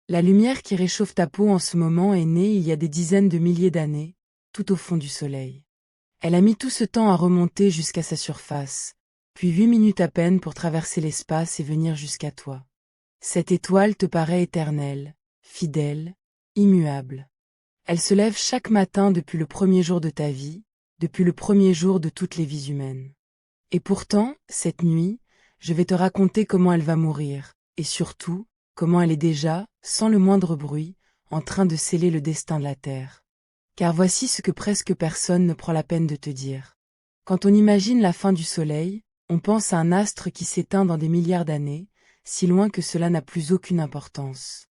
La lumière qui réchauffe ta peau en ce moment est née il y a des dizaines de milliers d'années, tout au fond du soleil. Elle a mis tout ce temps à remonter jusqu'à sa surface, puis 8 minutes à peine pour traverser l'espace et venir jusqu'à toi. Cette étoile te paraît éternelle, fidèle, immuable. Elle se lève chaque matin depuis le premier jour de ta vie, depuis le premier jour de toutes les vies humaines. Et pourtant, cette nuit, je vais te raconter comment elle va mourir, et surtout, comment elle est déjà, sans le moindre bruit, en train de sceller le destin de la Terre. Car voici ce que presque personne ne prend la peine de te dire. Quand on imagine la fin du Soleil, on pense à un astre qui s'éteint dans des milliards d'années, si loin que cela n'a plus aucune importance.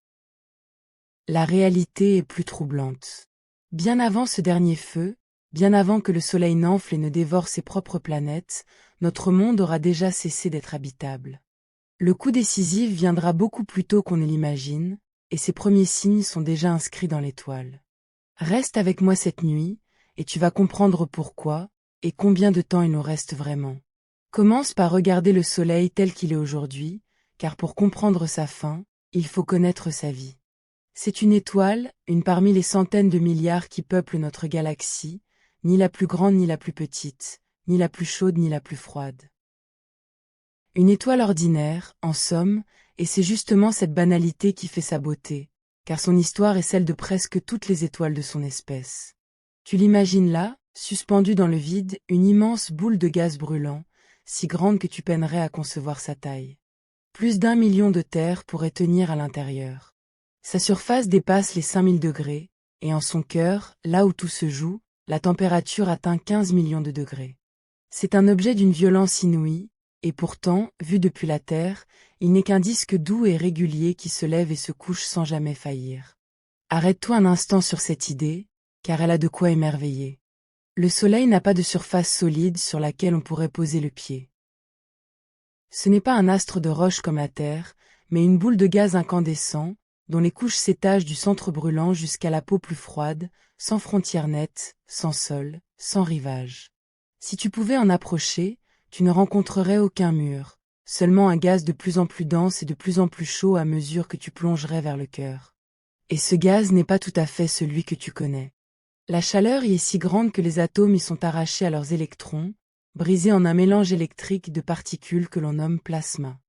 La réalité est plus troublante. Bien avant ce dernier feu, bien avant que le Soleil n'enfle et ne dévore ses propres planètes, notre monde aura déjà cessé d'être habitable. Le coup décisif viendra beaucoup plus tôt qu'on ne l'imagine, et ses premiers signes sont déjà inscrits dans l'étoile. Reste avec moi cette nuit, et tu vas comprendre pourquoi, et combien de temps il nous reste vraiment. Commence par regarder le Soleil tel qu'il est aujourd'hui, car pour comprendre sa fin, il faut connaître sa vie. C'est une étoile, une parmi les centaines de milliards qui peuplent notre galaxie, ni la plus grande ni la plus petite, ni la plus chaude ni la plus froide. Une étoile ordinaire, en somme, et c'est justement cette banalité qui fait sa beauté, car son histoire est celle de presque toutes les étoiles de son espèce. Tu l'imagines là, suspendue dans le vide, une immense boule de gaz brûlant, si grande que tu peinerais à concevoir sa taille. Plus d'1 million de terres pourraient tenir à l'intérieur. Sa surface dépasse les 5000 degrés, et en son cœur, là où tout se joue, la température atteint 15 millions de degrés. C'est un objet d'une violence inouïe, et pourtant, vu depuis la Terre, il n'est qu'un disque doux et régulier qui se lève et se couche sans jamais faillir. Arrête-toi un instant sur cette idée, car elle a de quoi émerveiller. Le Soleil n'a pas de surface solide sur laquelle on pourrait poser le pied. Ce n'est pas un astre de roche comme la Terre, mais une boule de gaz incandescent, dont les couches s'étagent du centre brûlant jusqu'à la peau plus froide, sans frontières nettes, sans sol, sans rivage. Si tu pouvais en approcher, tu ne rencontrerais aucun mur, seulement un gaz de plus en plus dense et de plus en plus chaud à mesure que tu plongerais vers le cœur. Et ce gaz n'est pas tout à fait celui que tu connais. La chaleur y est si grande que les atomes y sont arrachés à leurs électrons, brisés en un mélange électrique de particules que l'on nomme plasma.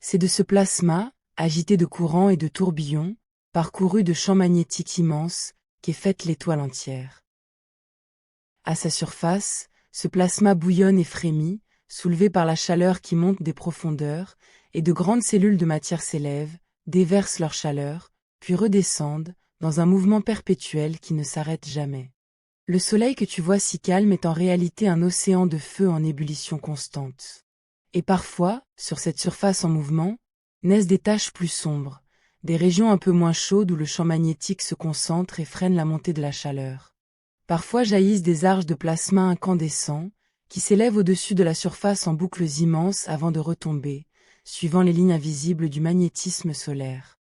C'est de ce plasma, agité de courants et de tourbillons, parcouru de champs magnétiques immenses, qu'est faite l'étoile entière. À sa surface, ce plasma bouillonne et frémit, soulevé par la chaleur qui monte des profondeurs, et de grandes cellules de matière s'élèvent, déversent leur chaleur, puis redescendent, dans un mouvement perpétuel qui ne s'arrête jamais. Le Soleil que tu vois si calme est en réalité un océan de feu en ébullition constante. Et parfois, sur cette surface en mouvement, naissent des taches plus sombres, des régions un peu moins chaudes où le champ magnétique se concentre et freine la montée de la chaleur. Parfois jaillissent des arches de plasma incandescents, qui s'élèvent au-dessus de la surface en boucles immenses avant de retomber, suivant les lignes invisibles du magnétisme solaire.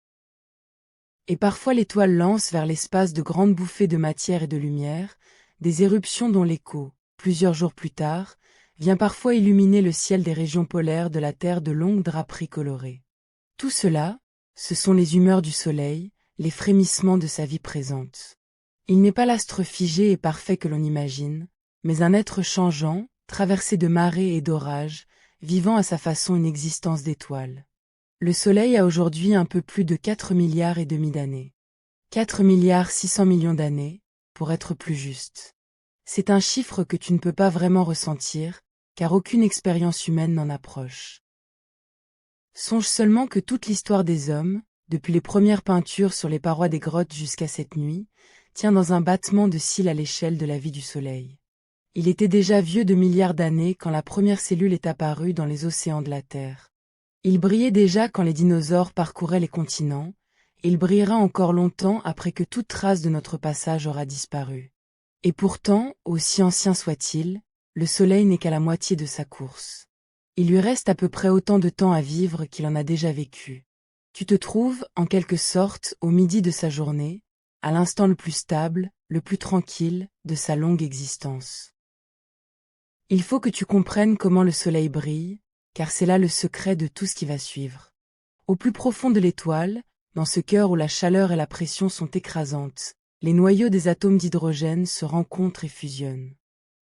Et parfois l'étoile lance vers l'espace de grandes bouffées de matière et de lumière, des éruptions dont l'écho, plusieurs jours plus tard, vient parfois illuminer le ciel des régions polaires de la Terre de longues draperies colorées. Tout cela, ce sont les humeurs du Soleil, les frémissements de sa vie présente. Il n'est pas l'astre figé et parfait que l'on imagine, mais un être changeant, traversé de marées et d'orages, vivant à sa façon une existence d'étoile. Le Soleil a aujourd'hui un peu plus de 4 milliards et demi d'années. 4 milliards 600 millions d'années, pour être plus juste. C'est un chiffre que tu ne peux pas vraiment ressentir, car aucune expérience humaine n'en approche. Songe seulement que toute l'histoire des hommes, depuis les premières peintures sur les parois des grottes jusqu'à cette nuit, tient dans un battement de cils à l'échelle de la vie du Soleil. Il était déjà vieux de milliards d'années quand la première cellule est apparue dans les océans de la Terre. Il brillait déjà quand les dinosaures parcouraient les continents, et il brillera encore longtemps après que toute trace de notre passage aura disparu. Et pourtant, aussi ancien soit-il, le Soleil n'est qu'à la moitié de sa course. Il lui reste à peu près autant de temps à vivre qu'il en a déjà vécu. Tu te trouves, en quelque sorte, au midi de sa journée, à l'instant le plus stable, le plus tranquille, de sa longue existence. Il faut que tu comprennes comment le Soleil brille, car c'est là le secret de tout ce qui va suivre. Au plus profond de l'étoile, dans ce cœur où la chaleur et la pression sont écrasantes, les noyaux des atomes d'hydrogène se rencontrent et fusionnent.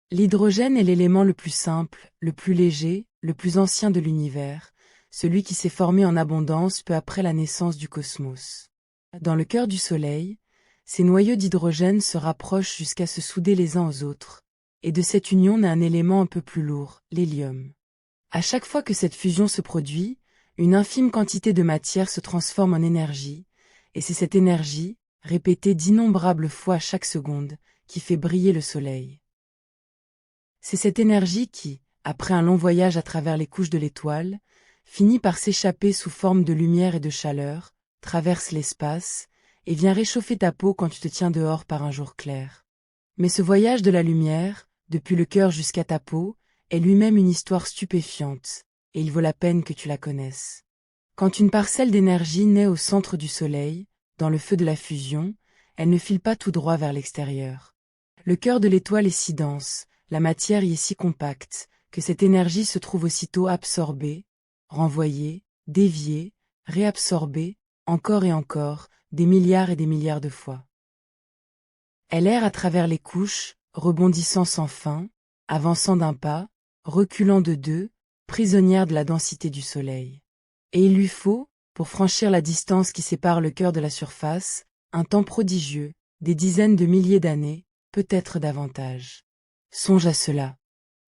L'hydrogène est l'élément le plus simple, le plus léger, le plus ancien de l'univers, celui qui s'est formé en abondance peu après la naissance du cosmos. Dans le cœur du Soleil, ces noyaux d'hydrogène se rapprochent jusqu'à se souder les uns aux autres, et de cette union naît un élément un peu plus lourd, l'hélium. À chaque fois que cette fusion se produit, une infime quantité de matière se transforme en énergie, et c'est cette énergie, répétée d'innombrables fois chaque seconde, qui fait briller le Soleil. C'est cette énergie qui, après un long voyage à travers les couches de l'étoile, finit par s'échapper sous forme de lumière et de chaleur, traverse l'espace, et vient réchauffer ta peau quand tu te tiens dehors par un jour clair. Mais ce voyage de la lumière, depuis le cœur jusqu'à ta peau, est lui-même une histoire stupéfiante, et il vaut la peine que tu la connaisses. Quand une parcelle d'énergie naît au centre du Soleil, dans le feu de la fusion, elle ne file pas tout droit vers l'extérieur. Le cœur de l'étoile est si dense, la matière y est si compacte, que cette énergie se trouve aussitôt absorbée, renvoyée, déviée, réabsorbée, encore et encore, des milliards et des milliards de fois. Elle erre à travers les couches, rebondissant sans fin, avançant d'un pas, reculant de deux, prisonnière de la densité du Soleil. Et il lui faut, pour franchir la distance qui sépare le cœur de la surface, un temps prodigieux, des dizaines de milliers d'années, peut-être davantage. Songe à cela.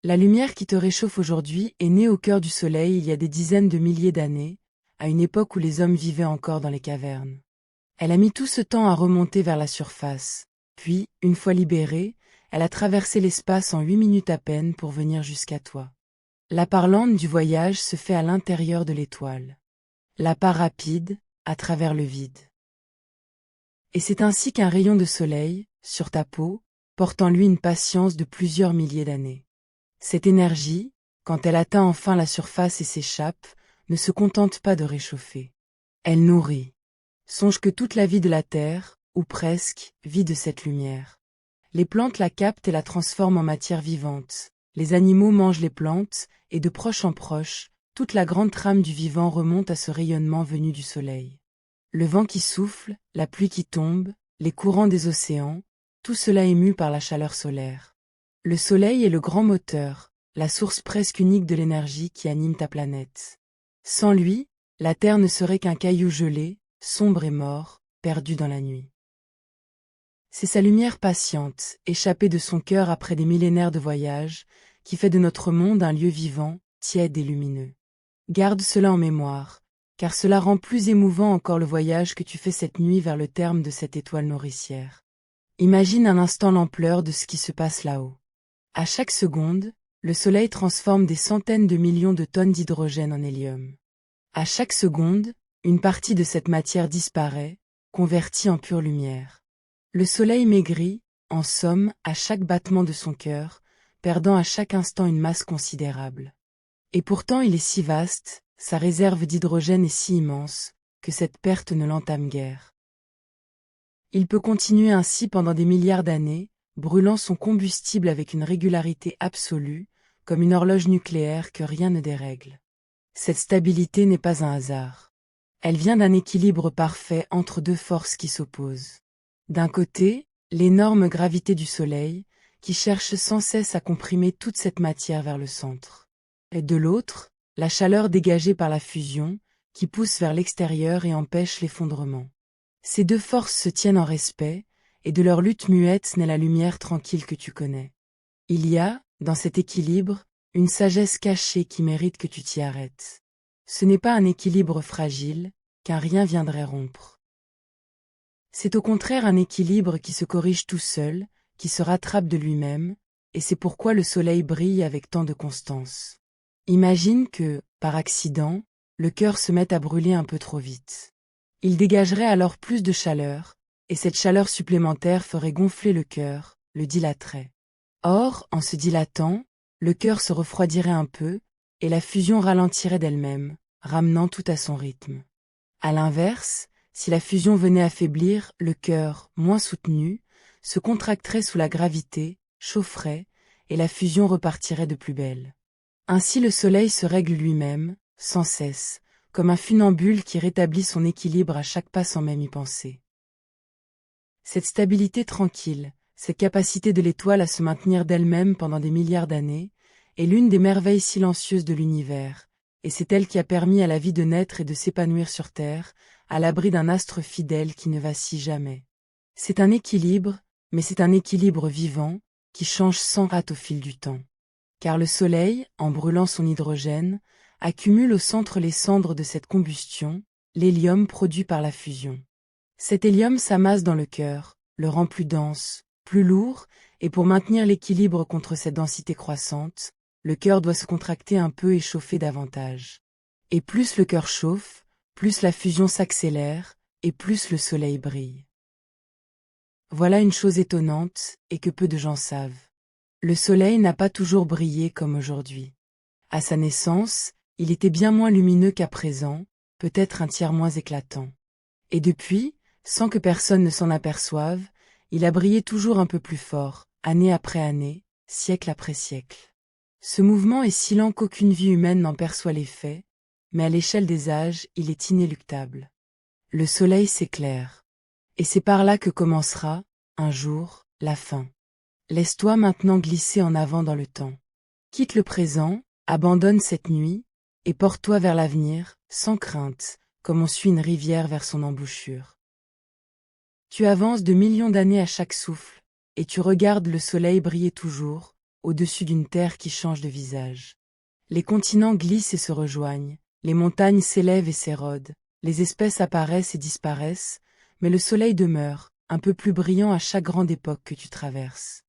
La lumière qui te réchauffe aujourd'hui est née au cœur du Soleil il y a des dizaines de milliers d'années, à une époque où les hommes vivaient encore dans les cavernes. Elle a mis tout ce temps à remonter vers la surface, puis, une fois libérée, elle a traversé l'espace en 8 minutes à peine pour venir jusqu'à toi. La part lente du voyage se fait à l'intérieur de l'étoile. La part rapide, à travers le vide. Et c'est ainsi qu'un rayon de soleil, sur ta peau, porte en lui une patience de plusieurs milliers d'années. Cette énergie, quand elle atteint enfin la surface et s'échappe, ne se contente pas de réchauffer. Elle nourrit. Songe que toute la vie de la Terre, ou presque, vit de cette lumière. Les plantes la captent et la transforment en matière vivante. Les animaux mangent les plantes, et de proche en proche, toute la grande trame du vivant remonte à ce rayonnement venu du soleil. Le vent qui souffle, la pluie qui tombe, les courants des océans, tout cela est mu par la chaleur solaire. Le soleil est le grand moteur, la source presque unique de l'énergie qui anime ta planète. Sans lui, la Terre ne serait qu'un caillou gelé, sombre et mort, perdu dans la nuit. C'est sa lumière patiente, échappée de son cœur après des millénaires de voyage, qui fait de notre monde un lieu vivant, tiède et lumineux. Garde cela en mémoire, car cela rend plus émouvant encore le voyage que tu fais cette nuit vers le terme de cette étoile nourricière. Imagine un instant l'ampleur de ce qui se passe là-haut. À chaque seconde, le Soleil transforme des centaines de millions de tonnes d'hydrogène en hélium. À chaque seconde, une partie de cette matière disparaît, convertie en pure lumière. Le Soleil maigrit, en somme, à chaque battement de son cœur, perdant à chaque instant une masse considérable. Et pourtant il est si vaste, sa réserve d'hydrogène est si immense, que cette perte ne l'entame guère. Il peut continuer ainsi pendant des milliards d'années, brûlant son combustible avec une régularité absolue, comme une horloge nucléaire que rien ne dérègle. Cette stabilité n'est pas un hasard. Elle vient d'un équilibre parfait entre deux forces qui s'opposent. D'un côté, l'énorme gravité du Soleil, qui cherche sans cesse à comprimer toute cette matière vers le centre. Et de l'autre, la chaleur dégagée par la fusion, qui pousse vers l'extérieur et empêche l'effondrement. Ces deux forces se tiennent en respect, et de leur lutte muette naît la lumière tranquille que tu connais. Il y a, dans cet équilibre, une sagesse cachée qui mérite que tu t'y arrêtes. Ce n'est pas un équilibre fragile, qu'un rien viendrait rompre. C'est au contraire un équilibre qui se corrige tout seul, qui se rattrape de lui-même, et c'est pourquoi le soleil brille avec tant de constance. Imagine que, par accident, le cœur se mette à brûler un peu trop vite. Il dégagerait alors plus de chaleur, et cette chaleur supplémentaire ferait gonfler le cœur, le dilaterait. Or, en se dilatant, le cœur se refroidirait un peu, et la fusion ralentirait d'elle-même, ramenant tout à son rythme. À l'inverse, si la fusion venait affaiblir, le cœur, moins soutenu, se contracterait sous la gravité, chaufferait, et la fusion repartirait de plus belle. Ainsi le soleil se règle lui-même, sans cesse, comme un funambule qui rétablit son équilibre à chaque pas sans même y penser. Cette stabilité tranquille, cette capacité de l'étoile à se maintenir d'elle-même pendant des milliards d'années, est l'une des merveilles silencieuses de l'univers, et c'est elle qui a permis à la vie de naître et de s'épanouir sur Terre, à l'abri d'un astre fidèle qui ne vacille jamais. C'est un équilibre, mais c'est un équilibre vivant, qui change sans rate au fil du temps. Car le Soleil, en brûlant son hydrogène, accumule au centre les cendres de cette combustion, l'hélium produit par la fusion. Cet hélium s'amasse dans le cœur, le rend plus dense, plus lourd, et pour maintenir l'équilibre contre cette densité croissante, le cœur doit se contracter un peu et chauffer davantage. Et plus le cœur chauffe, plus la fusion s'accélère, et plus le Soleil brille. Voilà une chose étonnante, et que peu de gens savent. Le Soleil n'a pas toujours brillé comme aujourd'hui. À sa naissance, il était bien moins lumineux qu'à présent, peut-être un tiers moins éclatant. Et depuis, sans que personne ne s'en aperçoive, il a brillé toujours un peu plus fort, année après année, siècle après siècle. Ce mouvement est si lent qu'aucune vie humaine n'en perçoit l'effet, mais à l'échelle des âges, il est inéluctable. Le Soleil s'éclaire. Et c'est par là que commencera, un jour, la fin. Laisse-toi maintenant glisser en avant dans le temps. Quitte le présent, abandonne cette nuit, et porte-toi vers l'avenir, sans crainte, comme on suit une rivière vers son embouchure. Tu avances de millions d'années à chaque souffle, et tu regardes le soleil briller toujours, au-dessus d'une terre qui change de visage. Les continents glissent et se rejoignent, les montagnes s'élèvent et s'érodent, les espèces apparaissent et disparaissent, mais le soleil demeure, un peu plus brillant à chaque grande époque que tu traverses.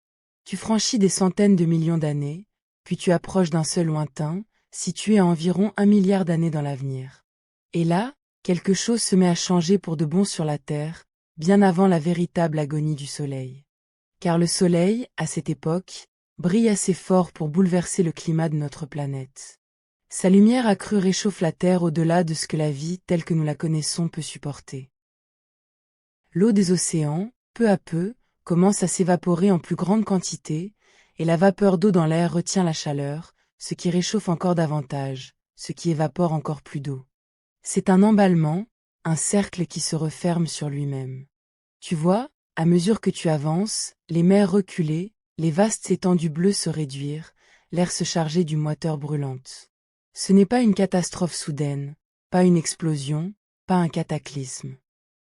Tu franchis des centaines de millions d'années, puis tu approches d'un seul lointain, situé à environ 1 milliard d'années dans l'avenir. Et là, quelque chose se met à changer pour de bon sur la Terre, bien avant la véritable agonie du Soleil. Car le Soleil, à cette époque, brille assez fort pour bouleverser le climat de notre planète. Sa lumière accrue réchauffe la Terre au-delà de ce que la vie, telle que nous la connaissons, peut supporter. L'eau des océans, peu à peu, commence à s'évaporer en plus grande quantité, et la vapeur d'eau dans l'air retient la chaleur, ce qui réchauffe encore davantage, ce qui évapore encore plus d'eau. C'est un emballement, un cercle qui se referme sur lui-même. Tu vois, à mesure que tu avances, les mers reculer, les vastes étendues bleues se réduire, l'air se charger d'une moiteur brûlante. Ce n'est pas une catastrophe soudaine, pas une explosion, pas un cataclysme.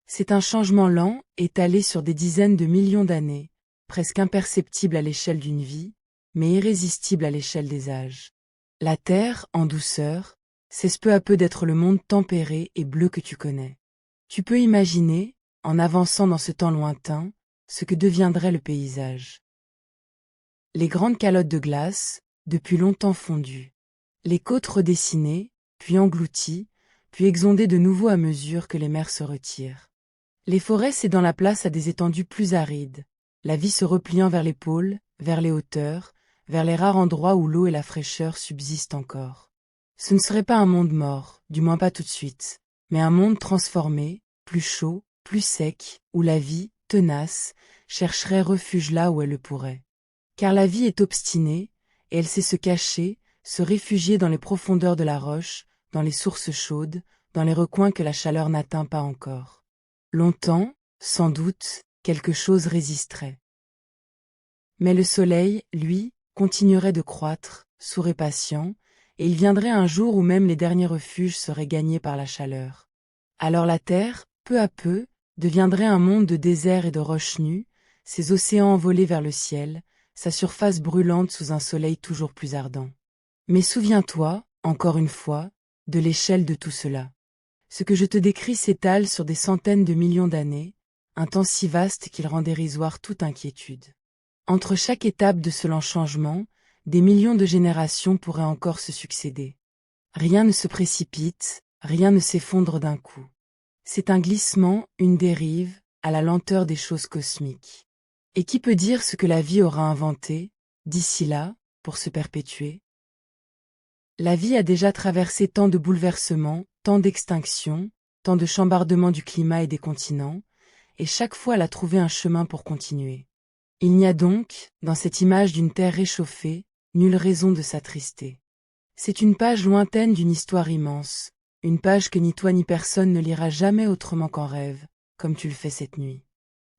C'est un changement lent, étalé sur des dizaines de millions d'années, presque imperceptible à l'échelle d'une vie, mais irrésistible à l'échelle des âges. La Terre, en douceur, cesse peu à peu d'être le monde tempéré et bleu que tu connais. Tu peux imaginer, en avançant dans ce temps lointain, ce que deviendrait le paysage. Les grandes calottes de glace, depuis longtemps fondues. Les côtes redessinées, puis englouties, puis exondées de nouveau à mesure que les mers se retirent. Les forêts cédant la place à des étendues plus arides, la vie se repliant vers les pôles, vers les hauteurs, vers les rares endroits où l'eau et la fraîcheur subsistent encore. Ce ne serait pas un monde mort, du moins pas tout de suite, mais un monde transformé, plus chaud, plus sec, où la vie, tenace, chercherait refuge là où elle le pourrait. Car la vie est obstinée, et elle sait se cacher, se réfugier dans les profondeurs de la roche, dans les sources chaudes, dans les recoins que la chaleur n'atteint pas encore. Longtemps, sans doute, quelque chose résisterait. Mais le soleil, lui, continuerait de croître, sourd et patient, et il viendrait un jour où même les derniers refuges seraient gagnés par la chaleur. Alors la terre, peu à peu, deviendrait un monde de déserts et de roches nues, ses océans envolés vers le ciel, sa surface brûlante sous un soleil toujours plus ardent. Mais souviens-toi, encore une fois, de l'échelle de tout cela. Ce que je te décris s'étale sur des centaines de millions d'années, un temps si vaste qu'il rend dérisoire toute inquiétude. Entre chaque étape de ce lent changement, des millions de générations pourraient encore se succéder. Rien ne se précipite, rien ne s'effondre d'un coup. C'est un glissement, une dérive, à la lenteur des choses cosmiques. Et qui peut dire ce que la vie aura inventé, d'ici là, pour se perpétuer? La vie a déjà traversé tant de bouleversements, tant d'extinctions, tant de chambardements du climat et des continents, et chaque fois elle a trouvé un chemin pour continuer. Il n'y a donc, dans cette image d'une terre réchauffée, nulle raison de s'attrister. C'est une page lointaine d'une histoire immense, Une page que ni toi ni personne ne lira jamais autrement qu'en rêve, comme tu le fais cette nuit.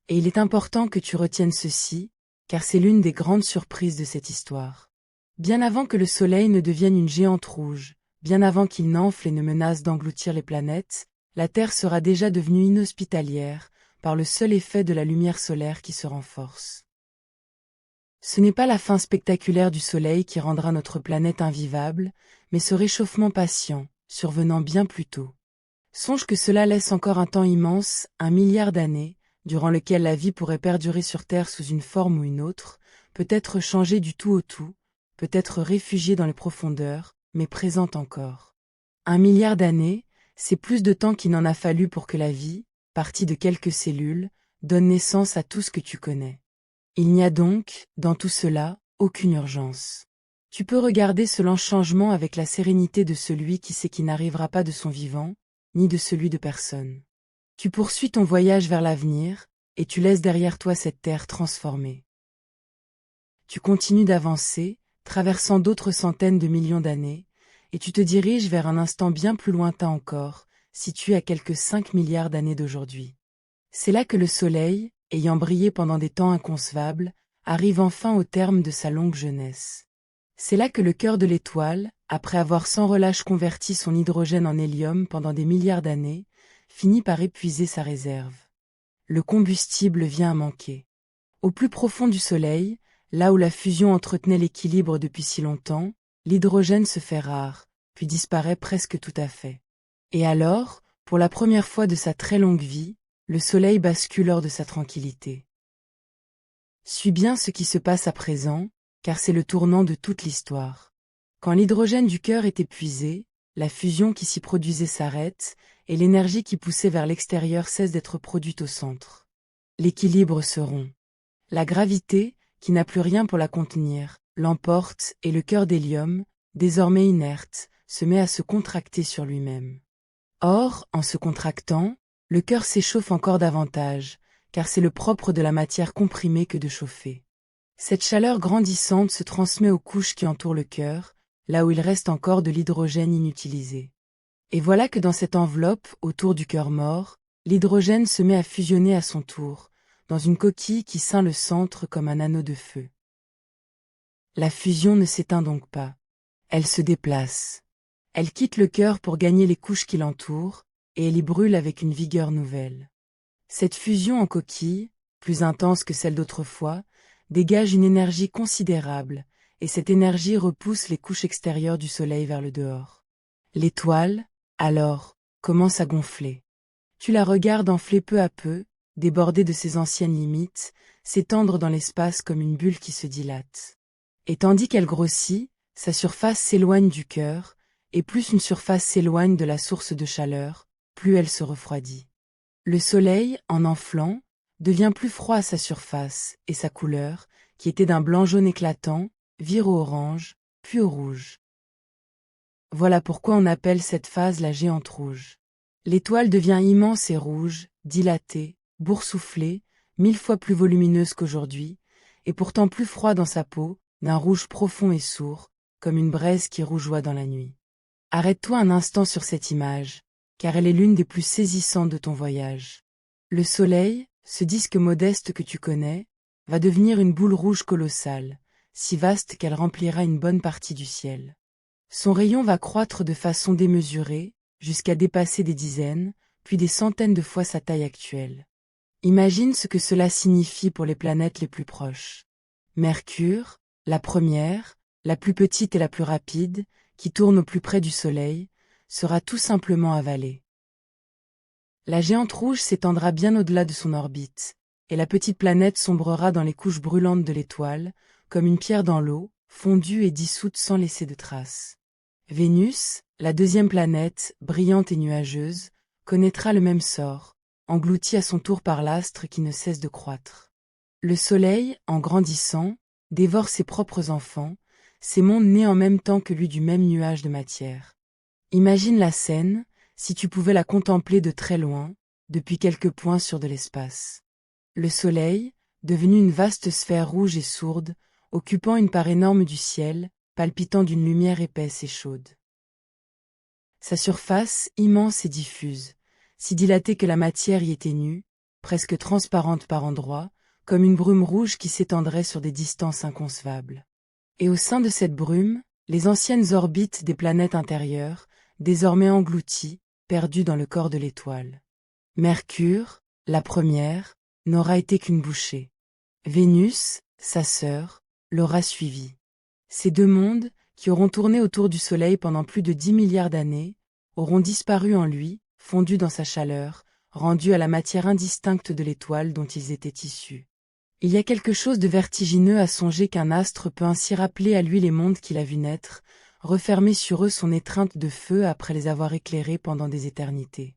Et il est important que tu retiennes ceci, car c'est l'une des grandes surprises de cette histoire. Bien avant que le Soleil ne devienne une géante rouge, bien avant qu'il n'enfle et ne menace d'engloutir les planètes, la Terre sera déjà devenue inhospitalière, par le seul effet de la lumière solaire qui se renforce. Ce n'est pas la fin spectaculaire du Soleil qui rendra notre planète invivable, mais ce réchauffement patient, survenant bien plus tôt. Songe que cela laisse encore un temps immense, 1 milliard d'années, durant lequel la vie pourrait perdurer sur Terre sous une forme ou une autre, peut-être changée du tout au tout, peut-être réfugiée dans les profondeurs, mais présente encore. 1 milliard d'années, c'est plus de temps qu'il n'en a fallu pour que la vie, partie de quelques cellules, donne naissance à tout ce que tu connais. Il n'y a donc, dans tout cela, aucune urgence. Tu peux regarder ce lent changement avec la sérénité de celui qui sait qu'il n'arrivera pas de son vivant, ni de celui de personne. Tu poursuis ton voyage vers l'avenir, et tu laisses derrière toi cette terre transformée. Tu continues d'avancer, traversant d'autres centaines de millions d'années, et tu te diriges vers un instant bien plus lointain encore, situé à quelques 5 milliards d'années d'aujourd'hui. C'est là que le Soleil, ayant brillé pendant des temps inconcevables, arrive enfin au terme de sa longue jeunesse. C'est là que le cœur de l'étoile, après avoir sans relâche converti son hydrogène en hélium pendant des milliards d'années, finit par épuiser sa réserve. Le combustible vient à manquer. Au plus profond du Soleil, là où la fusion entretenait l'équilibre depuis si longtemps, l'hydrogène se fait rare, puis disparaît presque tout à fait. Et alors, pour la première fois de sa très longue vie, le Soleil bascule hors de sa tranquillité. Suis bien ce qui se passe à présent, car c'est le tournant de toute l'histoire. Quand l'hydrogène du cœur est épuisé, la fusion qui s'y produisait s'arrête, et l'énergie qui poussait vers l'extérieur cesse d'être produite au centre. L'équilibre se rompt. La gravité, qui n'a plus rien pour la contenir, l'emporte et le cœur d'hélium, désormais inerte, se met à se contracter sur lui-même. Or, en se contractant, le cœur s'échauffe encore davantage, car c'est le propre de la matière comprimée que de chauffer. Cette chaleur grandissante se transmet aux couches qui entourent le cœur, là où il reste encore de l'hydrogène inutilisé. Et voilà que dans cette enveloppe, autour du cœur mort, l'hydrogène se met à fusionner à son tour, dans une coquille qui ceint le centre comme un anneau de feu. La fusion ne s'éteint donc pas. Elle se déplace. Elle quitte le cœur pour gagner les couches qui l'entourent, et elle y brûle avec une vigueur nouvelle. Cette fusion en coquille, plus intense que celle d'autrefois, dégage une énergie considérable, et cette énergie repousse les couches extérieures du Soleil vers le dehors. L'étoile, alors, commence à gonfler. Tu la regardes enfler peu à peu, déborder de ses anciennes limites, s'étendre dans l'espace comme une bulle qui se dilate. Et tandis qu'elle grossit, sa surface s'éloigne du cœur, et plus une surface s'éloigne de la source de chaleur, plus elle se refroidit. Le Soleil, en enflant, devient plus froid à sa surface, et sa couleur, qui était d'un blanc-jaune éclatant, vire au orange, puis au rouge. Voilà pourquoi on appelle cette phase la géante rouge. L'étoile devient immense et rouge, dilatée, boursouflée, 1000 fois plus volumineuse qu'aujourd'hui, et pourtant plus froide dans sa peau, d'un rouge profond et sourd, comme une braise qui rougeoie dans la nuit. Arrête-toi un instant sur cette image, car elle est l'une des plus saisissantes de ton voyage. Le Soleil, ce disque modeste que tu connais, va devenir une boule rouge colossale, si vaste qu'elle remplira une bonne partie du ciel. Son rayon va croître de façon démesurée, jusqu'à dépasser des dizaines, puis des centaines de fois sa taille actuelle. Imagine ce que cela signifie pour les planètes les plus proches. Mercure, la première, la plus petite et la plus rapide, qui tourne au plus près du Soleil, sera tout simplement avalée. La géante rouge s'étendra bien au-delà de son orbite, et la petite planète sombrera dans les couches brûlantes de l'étoile, comme une pierre dans l'eau, fondue et dissoute sans laisser de traces. Vénus, la deuxième planète, brillante et nuageuse, connaîtra le même sort, engloutie à son tour par l'astre qui ne cesse de croître. Le Soleil, en grandissant, dévore ses propres enfants, ces mondes nés en même temps que lui du même nuage de matière. Imagine la scène, si tu pouvais la contempler de très loin, depuis quelques points sur de l'espace. Le Soleil, devenu une vaste sphère rouge et sourde, occupant une part énorme du ciel, palpitant d'une lumière épaisse et chaude. Sa surface, immense et diffuse, si dilatée que la matière y était nue, presque transparente par endroits, comme une brume rouge qui s'étendrait sur des distances inconcevables. Et au sein de cette brume, les anciennes orbites des planètes intérieures, désormais englouties, perdues dans le corps de l'étoile. Mercure, la première, n'aura été qu'une bouchée. Vénus, sa sœur, l'aura suivie. Ces deux mondes, qui auront tourné autour du Soleil pendant plus de 10 milliards d'années, auront disparu en lui, fondus dans sa chaleur, rendus à la matière indistincte de l'étoile dont ils étaient issus. Il y a quelque chose de vertigineux à songer qu'un astre peut ainsi rappeler à lui les mondes qu'il a vus naître, refermer sur eux son étreinte de feu après les avoir éclairés pendant des éternités.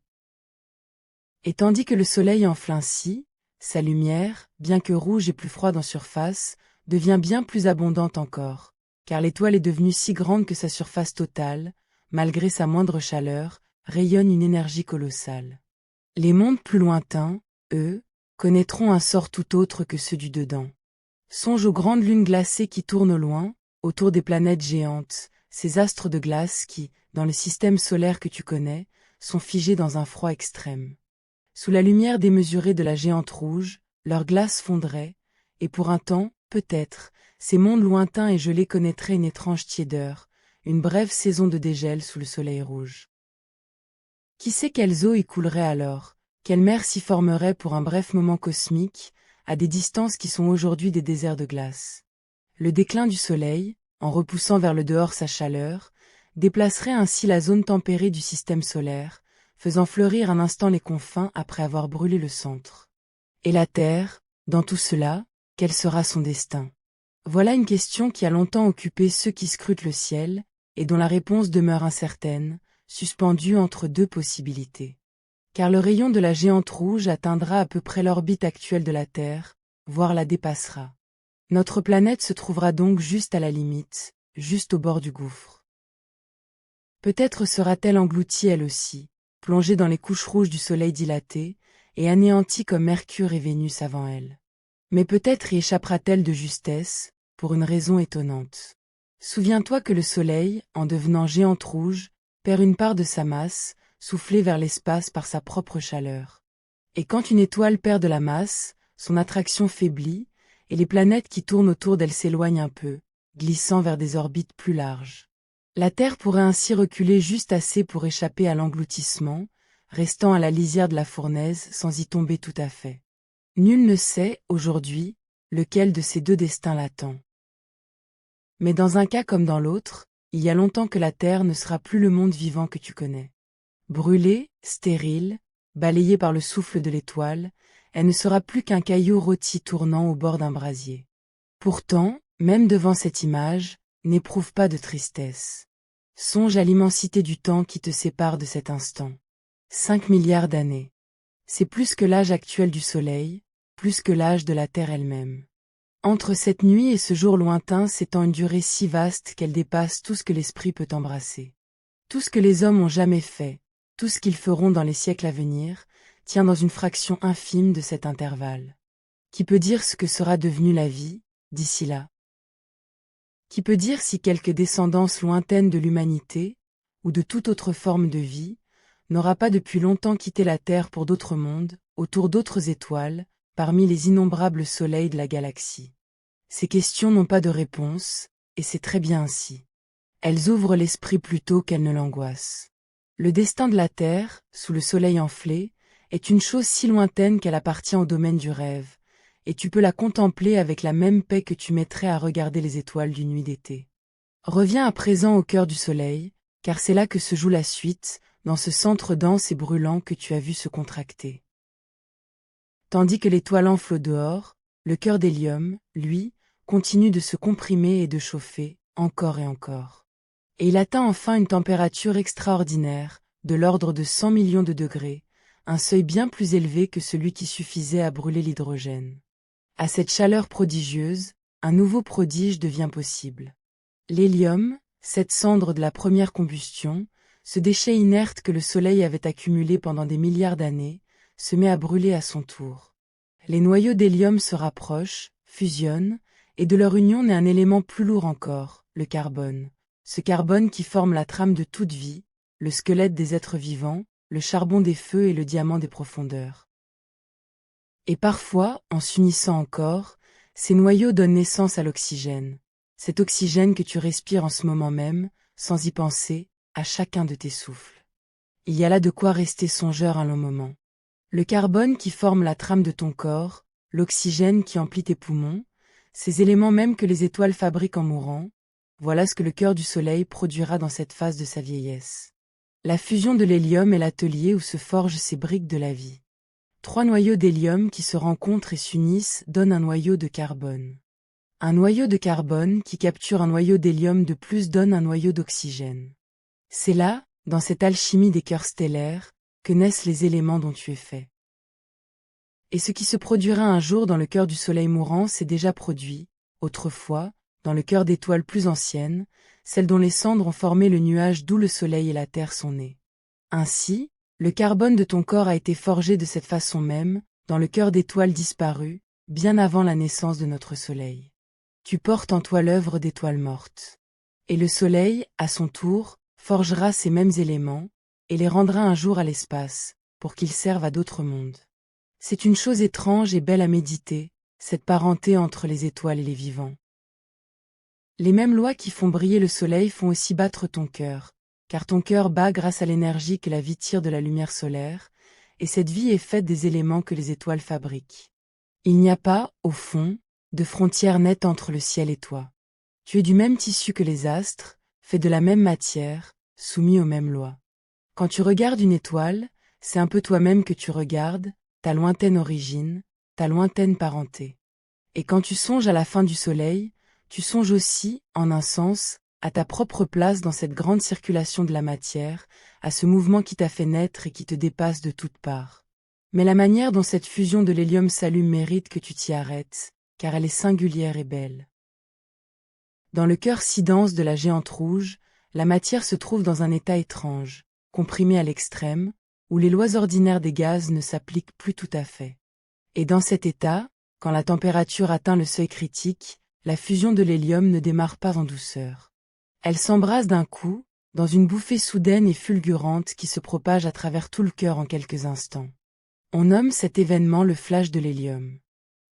Et tandis que le Soleil enfle ainsi, sa lumière, bien que rouge et plus froide en surface, devient bien plus abondante encore, car l'étoile est devenue si grande que sa surface totale, malgré sa moindre chaleur, rayonne une énergie colossale. Les mondes plus lointains, eux, connaîtront un sort tout autre que ceux du dedans. Songe aux grandes lunes glacées qui tournent au loin, autour des planètes géantes, ces astres de glace qui, dans le système solaire que tu connais, sont figés dans un froid extrême. Sous la lumière démesurée de la géante rouge, leur glace fondrait, et pour un temps, peut-être, ces mondes lointains et gelés connaîtraient une étrange tiédeur, une brève saison de dégel sous le soleil rouge. Qui sait quelles eaux y couleraient alors, quelle mer s'y formerait pour un bref moment cosmique, à des distances qui sont aujourd'hui des déserts de glace. Le déclin du soleil, en repoussant vers le dehors sa chaleur, déplacerait ainsi la zone tempérée du système solaire, faisant fleurir un instant les confins après avoir brûlé le centre. Et la Terre, dans tout cela, quel sera son destin? Voilà une question qui a longtemps occupé ceux qui scrutent le ciel, et dont la réponse demeure incertaine, suspendue entre deux possibilités. Car le rayon de la géante rouge atteindra à peu près l'orbite actuelle de la Terre, voire la dépassera. Notre planète se trouvera donc juste à la limite, juste au bord du gouffre. Peut-être sera-t-elle engloutie elle aussi, plongée dans les couches rouges du soleil dilaté, et anéantie comme Mercure et Vénus avant elle. Mais peut-être y échappera-t-elle de justesse, pour une raison étonnante. Souviens-toi que le soleil, en devenant géante rouge, perd une part de sa masse, soufflée vers l'espace par sa propre chaleur. Et quand une étoile perd de la masse, son attraction faiblit, et les planètes qui tournent autour d'elle s'éloignent un peu, glissant vers des orbites plus larges. La Terre pourrait ainsi reculer juste assez pour échapper à l'engloutissement, restant à la lisière de la fournaise sans y tomber tout à fait. Nul ne sait, aujourd'hui, lequel de ces deux destins l'attend. Mais dans un cas comme dans l'autre, il y a longtemps que la Terre ne sera plus le monde vivant que tu connais. Brûlée, stérile, balayée par le souffle de l'étoile, elle ne sera plus qu'un caillou rôti tournant au bord d'un brasier. Pourtant, même devant cette image, n'éprouve pas de tristesse. Songe à l'immensité du temps qui te sépare de cet instant. 5 milliards d'années. C'est plus que l'âge actuel du Soleil, plus que l'âge de la Terre elle-même. Entre cette nuit et ce jour lointain s'étend une durée si vaste qu'elle dépasse tout ce que l'esprit peut embrasser. Tout ce que les hommes ont jamais fait, tout ce qu'ils feront dans les siècles à venir, tient dans une fraction infime de cet intervalle. Qui peut dire ce que sera devenue la vie, d'ici là? Qui peut dire si quelque descendance lointaine de l'humanité, ou de toute autre forme de vie, n'aura pas depuis longtemps quitté la Terre pour d'autres mondes, autour d'autres étoiles, parmi les innombrables soleils de la galaxie? Ces questions n'ont pas de réponse, et c'est très bien ainsi. Elles ouvrent l'esprit plutôt qu'elles ne l'angoissent. Le destin de la Terre, sous le soleil enflé, est une chose si lointaine qu'elle appartient au domaine du rêve, et tu peux la contempler avec la même paix que tu mettrais à regarder les étoiles d'une nuit d'été. Reviens à présent au cœur du soleil, car c'est là que se joue la suite, dans ce centre dense et brûlant que tu as vu se contracter. Tandis que l'étoile enfle au dehors, le cœur d'hélium, lui, continue de se comprimer et de chauffer, encore et encore. Et il atteint enfin une température extraordinaire, de l'ordre de 100 millions de degrés, un seuil bien plus élevé que celui qui suffisait à brûler l'hydrogène. À cette chaleur prodigieuse, un nouveau prodige devient possible. L'hélium, cette cendre de la première combustion, ce déchet inerte que le Soleil avait accumulé pendant des milliards d'années, se met à brûler à son tour. Les noyaux d'hélium se rapprochent, fusionnent, et de leur union naît un élément plus lourd encore, le carbone. Ce carbone qui forme la trame de toute vie, le squelette des êtres vivants, le charbon des feux et le diamant des profondeurs. Et parfois, en s'unissant encore, ces noyaux donnent naissance à l'oxygène. Cet oxygène que tu respires en ce moment même, sans y penser, à chacun de tes souffles. Il y a là de quoi rester songeur un long moment. Le carbone qui forme la trame de ton corps, l'oxygène qui emplit tes poumons, ces éléments mêmes que les étoiles fabriquent en mourant, voilà ce que le cœur du soleil produira dans cette phase de sa vieillesse. La fusion de l'hélium est l'atelier où se forgent ces briques de la vie. 3 noyaux d'hélium qui se rencontrent et s'unissent donnent un noyau de carbone. Un noyau de carbone qui capture un noyau d'hélium de plus donne un noyau d'oxygène. C'est là, dans cette alchimie des cœurs stellaires, que naissent les éléments dont tu es fait. Et ce qui se produira un jour dans le cœur du soleil mourant s'est déjà produit, autrefois, dans le cœur d'étoiles plus anciennes, celles dont les cendres ont formé le nuage d'où le soleil et la terre sont nés. Ainsi, le carbone de ton corps a été forgé de cette façon même, dans le cœur d'étoiles disparues, bien avant la naissance de notre soleil. Tu portes en toi l'œuvre d'étoiles mortes. Et le soleil, à son tour, forgera ces mêmes éléments, et les rendra un jour à l'espace, pour qu'ils servent à d'autres mondes. C'est une chose étrange et belle à méditer, cette parenté entre les étoiles et les vivants. Les mêmes lois qui font briller le soleil font aussi battre ton cœur, car ton cœur bat grâce à l'énergie que la vie tire de la lumière solaire, et cette vie est faite des éléments que les étoiles fabriquent. Il n'y a pas, au fond, de frontière nette entre le ciel et toi. Tu es du même tissu que les astres, fait de la même matière, soumis aux mêmes lois. Quand tu regardes une étoile, c'est un peu toi-même que tu regardes, ta lointaine origine, ta lointaine parenté. Et quand tu songes à la fin du soleil, tu songes aussi, en un sens, à ta propre place dans cette grande circulation de la matière, à ce mouvement qui t'a fait naître et qui te dépasse de toutes parts. Mais la manière dont cette fusion de l'hélium s'allume mérite que tu t'y arrêtes, car elle est singulière et belle. Dans le cœur si dense de la géante rouge, la matière se trouve dans un état étrange, comprimé à l'extrême, où les lois ordinaires des gaz ne s'appliquent plus tout à fait. Et dans cet état, quand la température atteint le seuil critique, la fusion de l'hélium ne démarre pas en douceur. Elle s'embrase d'un coup, dans une bouffée soudaine et fulgurante qui se propage à travers tout le cœur en quelques instants. On nomme cet événement le flash de l'hélium.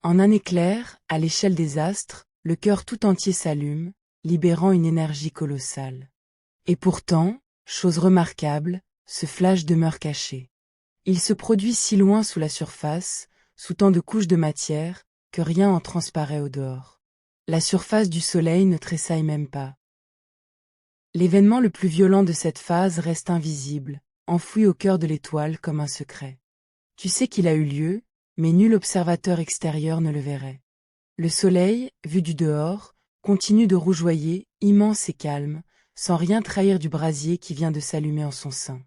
En un éclair, à l'échelle des astres, le cœur tout entier s'allume, libérant une énergie colossale. Et pourtant, chose remarquable, ce flash demeure caché. Il se produit si loin sous la surface, sous tant de couches de matière, que rien en transparaît au dehors. La surface du soleil ne tressaille même pas. L'événement le plus violent de cette phase reste invisible, enfoui au cœur de l'étoile comme un secret. Tu sais qu'il a eu lieu, mais nul observateur extérieur ne le verrait. Le soleil, vu du dehors, continue de rougeoyer, immense et calme, sans rien trahir du brasier qui vient de s'allumer en son sein.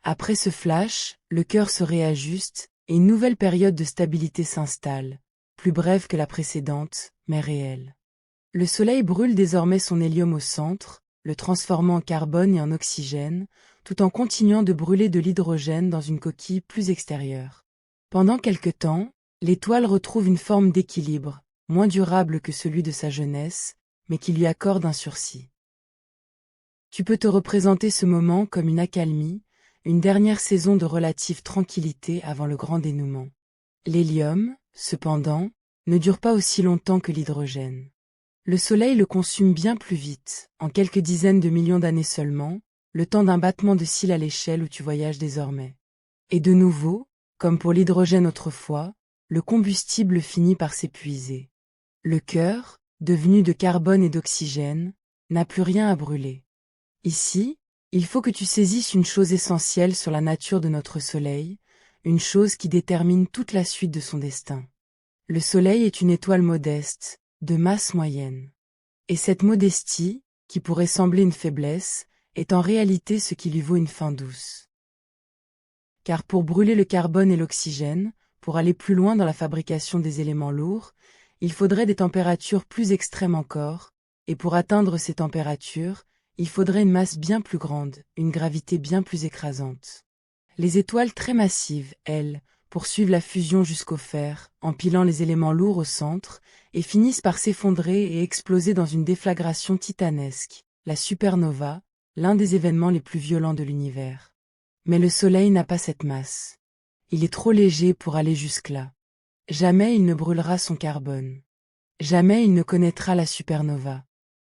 Après ce flash, le cœur se réajuste, et une nouvelle période de stabilité s'installe, plus brève que la précédente, mais réelle. Le soleil brûle désormais son hélium au centre, le transformant en carbone et en oxygène, tout en continuant de brûler de l'hydrogène dans une coquille plus extérieure. Pendant quelque temps, l'étoile retrouve une forme d'équilibre, moins durable que celui de sa jeunesse, mais qui lui accorde un sursis. Tu peux te représenter ce moment comme une accalmie, une dernière saison de relative tranquillité avant le grand dénouement. L'hélium, cependant, ne dure pas aussi longtemps que l'hydrogène. Le Soleil le consume bien plus vite, en quelques dizaines de millions d'années seulement, le temps d'un battement de cils à l'échelle où tu voyages désormais. Et de nouveau, comme pour l'hydrogène autrefois, le combustible finit par s'épuiser. Le cœur, devenu de carbone et d'oxygène, n'a plus rien à brûler. Ici, il faut que tu saisisses une chose essentielle sur la nature de notre Soleil, une chose qui détermine toute la suite de son destin. Le Soleil est une étoile modeste, de masse moyenne. Et cette modestie, qui pourrait sembler une faiblesse, est en réalité ce qui lui vaut une fin douce. Car pour brûler le carbone et l'oxygène, pour aller plus loin dans la fabrication des éléments lourds, il faudrait des températures plus extrêmes encore, et pour atteindre ces températures, il faudrait une masse bien plus grande, une gravité bien plus écrasante. Les étoiles très massives, elles, poursuivent la fusion jusqu'au fer, empilant les éléments lourds au centre, et finissent par s'effondrer et exploser dans une déflagration titanesque, la supernova, l'un des événements les plus violents de l'univers. Mais le Soleil n'a pas cette masse. Il est trop léger pour aller jusque-là. Jamais il ne brûlera son carbone. Jamais il ne connaîtra la supernova.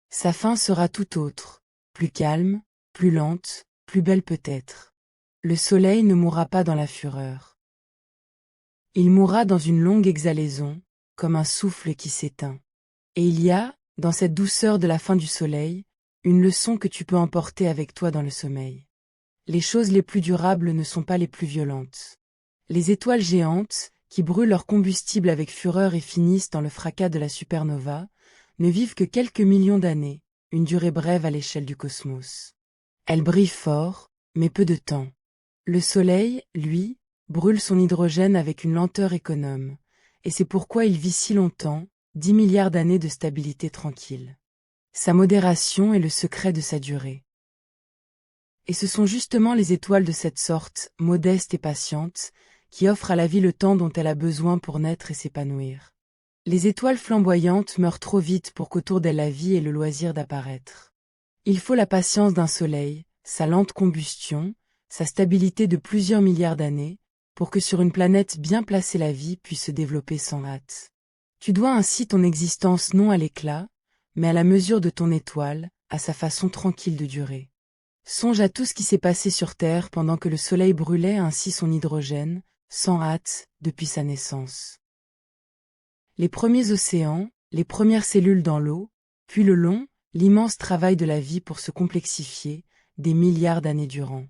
Sa fin sera tout autre, plus calme, plus lente, plus belle peut-être. Le Soleil ne mourra pas dans la fureur. Il mourra dans une longue exhalaison, comme un souffle qui s'éteint. Et il y a, dans cette douceur de la fin du Soleil, une leçon que tu peux emporter avec toi dans le sommeil. Les choses les plus durables ne sont pas les plus violentes. Les étoiles géantes, qui brûlent leur combustible avec fureur et finissent dans le fracas de la supernova, ne vivent que quelques millions d'années, une durée brève à l'échelle du cosmos. Elles brillent fort, mais peu de temps. Le Soleil, lui, brûle son hydrogène avec une lenteur économe, et c'est pourquoi il vit si longtemps, 10 milliards d'années de stabilité tranquille. Sa modération est le secret de sa durée. Et ce sont justement les étoiles de cette sorte, modestes et patientes, qui offrent à la vie le temps dont elle a besoin pour naître et s'épanouir. Les étoiles flamboyantes meurent trop vite pour qu'autour d'elles la vie ait le loisir d'apparaître. Il faut la patience d'un soleil, sa lente combustion, sa stabilité de plusieurs milliards d'années, pour que sur une planète bien placée la vie puisse se développer sans hâte. Tu dois ainsi ton existence non à l'éclat, mais à la mesure de ton étoile, à sa façon tranquille de durer. Songe à tout ce qui s'est passé sur Terre pendant que le Soleil brûlait ainsi son hydrogène, sans hâte, depuis sa naissance. Les premiers océans, les premières cellules dans l'eau, puis le long, l'immense travail de la vie pour se complexifier, des milliards d'années durant.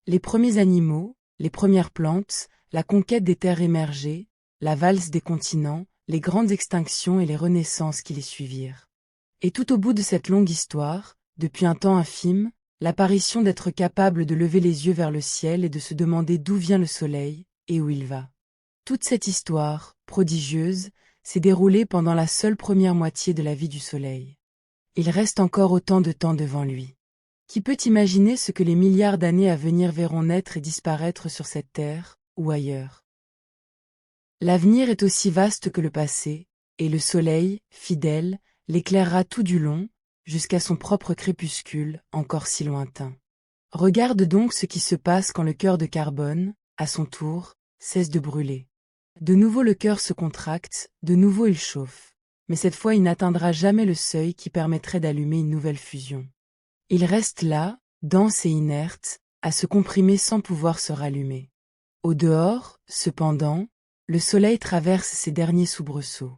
Les premiers animaux, les premières plantes, la conquête des terres émergées, la valse des continents, les grandes extinctions et les renaissances qui les suivirent. Et tout au bout de cette longue histoire, depuis un temps infime, l'apparition d'être capable de lever les yeux vers le ciel et de se demander d'où vient le soleil, et où il va. Toute cette histoire, prodigieuse, s'est déroulée pendant la seule première moitié de la vie du soleil. Il reste encore autant de temps devant lui. Qui peut imaginer ce que les milliards d'années à venir verront naître et disparaître sur cette terre, ou ailleurs? L'avenir est aussi vaste que le passé, et le soleil, fidèle, l'éclairera tout du long, jusqu'à son propre crépuscule, encore si lointain. Regarde donc ce qui se passe quand le cœur de carbone, à son tour, cesse de brûler. De nouveau le cœur se contracte, de nouveau il chauffe, mais cette fois il n'atteindra jamais le seuil qui permettrait d'allumer une nouvelle fusion. Il reste là, dense et inerte, à se comprimer sans pouvoir se rallumer. Au dehors, cependant, le soleil traverse ses derniers soubresauts.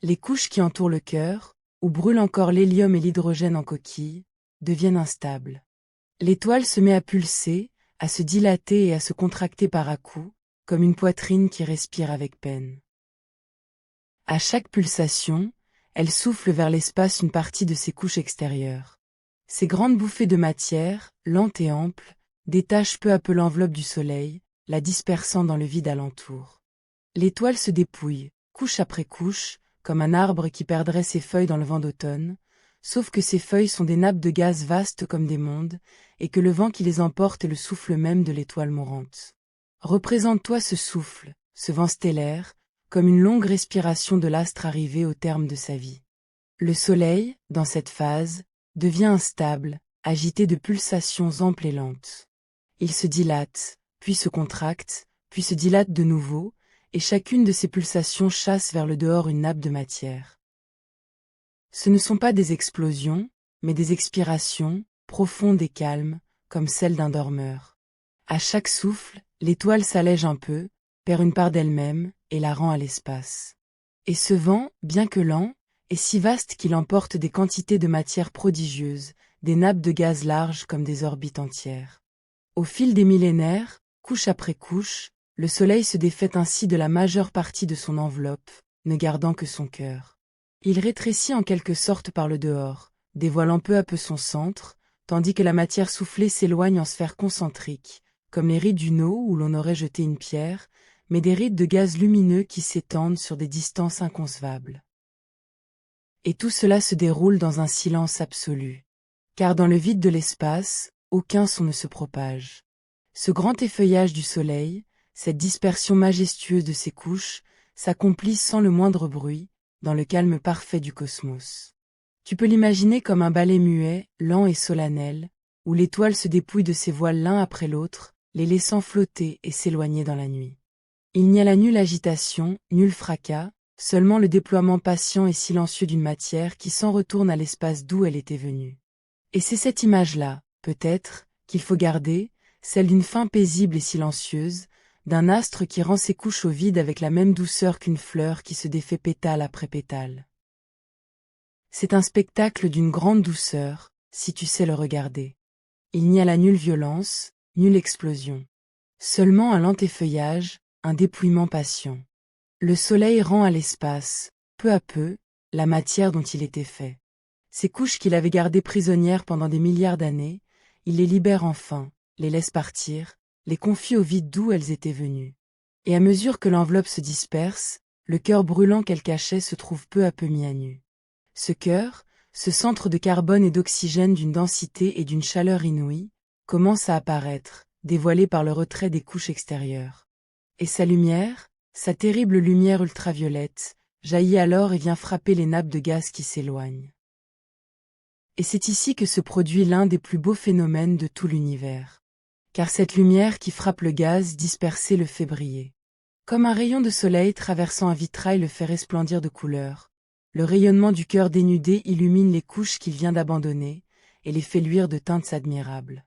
Les couches qui entourent le cœur, où brûlent encore l'hélium et l'hydrogène en coquille, deviennent instables. L'étoile se met à pulser, à se dilater et à se contracter par à-coups, comme une poitrine qui respire avec peine. À chaque pulsation, elle souffle vers l'espace une partie de ses couches extérieures. Ces grandes bouffées de matière, lentes et amples, détachent peu à peu l'enveloppe du soleil, la dispersant dans le vide alentour. L'étoile se dépouille, couche après couche, comme un arbre qui perdrait ses feuilles dans le vent d'automne, sauf que ces feuilles sont des nappes de gaz vastes comme des mondes, et que le vent qui les emporte est le souffle même de l'étoile mourante. Représente-toi ce souffle, ce vent stellaire, comme une longue respiration de l'astre arrivé au terme de sa vie. Le soleil, dans cette phase, devient instable, agité de pulsations amples et lentes. Il se dilate, puis se contracte, puis se dilate de nouveau, et chacune de ces pulsations chasse vers le dehors une nappe de matière. Ce ne sont pas des explosions, mais des expirations, profondes et calmes, comme celles d'un dormeur. À chaque souffle, l'étoile s'allège un peu, perd une part d'elle-même, et la rend à l'espace. Et ce vent, bien que lent, est si vaste qu'il emporte des quantités de matière prodigieuses, des nappes de gaz larges comme des orbites entières. Au fil des millénaires, couche après couche, le Soleil se défait ainsi de la majeure partie de son enveloppe, ne gardant que son cœur. Il rétrécit en quelque sorte par le dehors, dévoilant peu à peu son centre, tandis que la matière soufflée s'éloigne en sphères concentriques, comme les rides d'une eau où l'on aurait jeté une pierre, mais des rides de gaz lumineux qui s'étendent sur des distances inconcevables. Et tout cela se déroule dans un silence absolu. Car dans le vide de l'espace, aucun son ne se propage. Ce grand effeuillage du Soleil, cette dispersion majestueuse de ses couches, s'accomplit sans le moindre bruit, dans le calme parfait du cosmos. Tu peux l'imaginer comme un ballet muet, lent et solennel, où l'étoile se dépouille de ses voiles l'un après l'autre, les laissant flotter et s'éloigner dans la nuit. Il n'y a là nulle agitation, nul fracas, seulement le déploiement patient et silencieux d'une matière qui s'en retourne à l'espace d'où elle était venue. Et c'est cette image-là, peut-être, qu'il faut garder, celle d'une fin paisible et silencieuse, d'un astre qui rend ses couches au vide avec la même douceur qu'une fleur qui se défait pétale après pétale. C'est un spectacle d'une grande douceur, si tu sais le regarder. Il n'y a là nulle violence, nulle explosion. Seulement un lent effeuillage, un dépouillement patient. Le soleil rend à l'espace, peu à peu, la matière dont il était fait. Ces couches qu'il avait gardées prisonnières pendant des milliards d'années, il les libère enfin, les laisse partir, les confie au vide d'où elles étaient venues. Et à mesure que l'enveloppe se disperse, le cœur brûlant qu'elle cachait se trouve peu à peu mis à nu. Ce cœur, ce centre de carbone et d'oxygène d'une densité et d'une chaleur inouïes, commence à apparaître, dévoilé par le retrait des couches extérieures. Et sa lumière, sa terrible lumière ultraviolette, jaillit alors et vient frapper les nappes de gaz qui s'éloignent. Et c'est ici que se produit l'un des plus beaux phénomènes de tout l'univers. Car cette lumière qui frappe le gaz dispersé le fait briller. Comme un rayon de soleil traversant un vitrail le fait resplendir de couleurs, le rayonnement du cœur dénudé illumine les couches qu'il vient d'abandonner, et les fait luire de teintes admirables.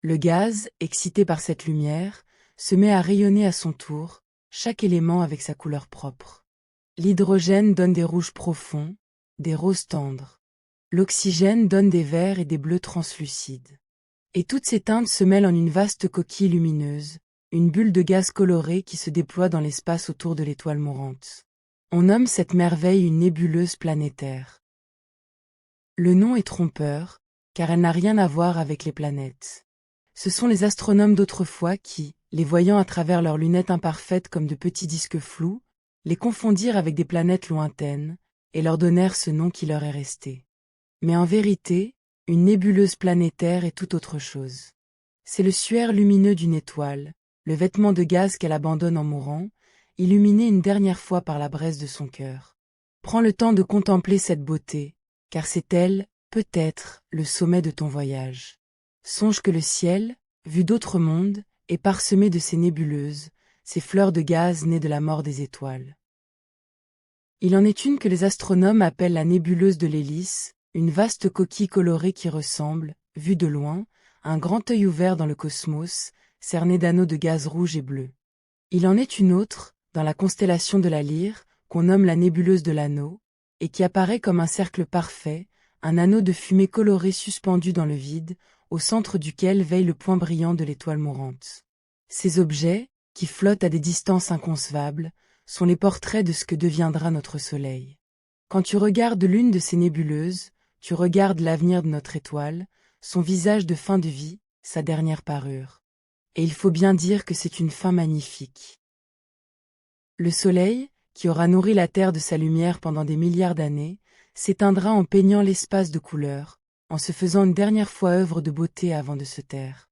Le gaz, excité par cette lumière, se met à rayonner à son tour, chaque élément avec sa couleur propre. L'hydrogène donne des rouges profonds, des roses tendres. L'oxygène donne des verts et des bleus translucides. Et toutes ces teintes se mêlent en une vaste coquille lumineuse, une bulle de gaz coloré qui se déploie dans l'espace autour de l'étoile mourante. On nomme cette merveille une nébuleuse planétaire. Le nom est trompeur, car elle n'a rien à voir avec les planètes. Ce sont les astronomes d'autrefois qui, les voyant à travers leurs lunettes imparfaites comme de petits disques flous, les confondirent avec des planètes lointaines, et leur donnèrent ce nom qui leur est resté. Mais en vérité, une nébuleuse planétaire est tout autre chose. C'est le suaire lumineux d'une étoile, le vêtement de gaz qu'elle abandonne en mourant, illuminé une dernière fois par la braise de son cœur. Prends le temps de contempler cette beauté, car c'est elle, peut-être, le sommet de ton voyage. Songe que le ciel, vu d'autres mondes, est parsemé de ces nébuleuses, ces fleurs de gaz nées de la mort des étoiles. Il en est une que les astronomes appellent la nébuleuse de l'hélice, une vaste coquille colorée qui ressemble, vue de loin, à un grand œil ouvert dans le cosmos, cerné d'anneaux de gaz rouge et bleu. Il en est une autre, dans la constellation de la Lyre, qu'on nomme la nébuleuse de l'anneau, et qui apparaît comme un cercle parfait, un anneau de fumée colorée suspendu dans le vide, au centre duquel veille le point brillant de l'étoile mourante. Ces objets, qui flottent à des distances inconcevables, sont les portraits de ce que deviendra notre Soleil. Quand tu regardes l'une de ces nébuleuses, tu regardes l'avenir de notre étoile, son visage de fin de vie, sa dernière parure. Et il faut bien dire que c'est une fin magnifique. Le Soleil, qui aura nourri la Terre de sa lumière pendant des milliards d'années, s'éteindra en peignant l'espace de couleurs, en se faisant une dernière fois œuvre de beauté avant de se taire.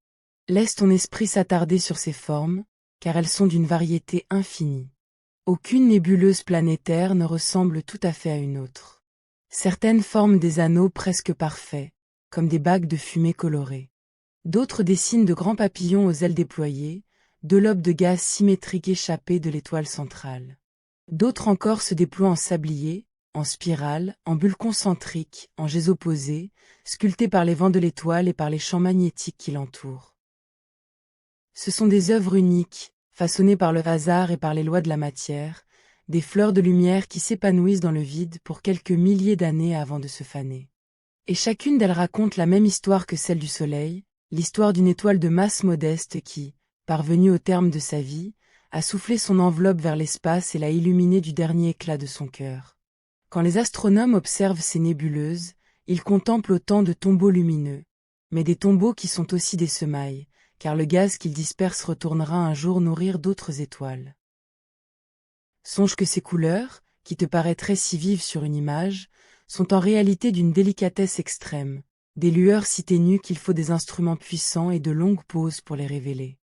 Laisse ton esprit s'attarder sur ces formes, car elles sont d'une variété infinie. Aucune nébuleuse planétaire ne ressemble tout à fait à une autre. Certaines forment des anneaux presque parfaits, comme des bagues de fumée colorée. D'autres dessinent de grands papillons aux ailes déployées, deux lobes de gaz symétriques échappés de l'étoile centrale. D'autres encore se déploient en sablier, en spirale, en bulles concentriques, en jets opposés, sculptés par les vents de l'étoile et par les champs magnétiques qui l'entourent. Ce sont des œuvres uniques, façonnées par le hasard et par les lois de la matière, des fleurs de lumière qui s'épanouissent dans le vide pour quelques milliers d'années avant de se faner. Et chacune d'elles raconte la même histoire que celle du Soleil, l'histoire d'une étoile de masse modeste qui, parvenue au terme de sa vie, a soufflé son enveloppe vers l'espace et l'a illuminée du dernier éclat de son cœur. Quand les astronomes observent ces nébuleuses, ils contemplent autant de tombeaux lumineux, mais des tombeaux qui sont aussi des semailles, car le gaz qu'ils dispersent retournera un jour nourrir d'autres étoiles. Songe que ces couleurs, qui te paraîtraient si vives sur une image, sont en réalité d'une délicatesse extrême, des lueurs si ténues qu'il faut des instruments puissants et de longues pauses pour les révéler.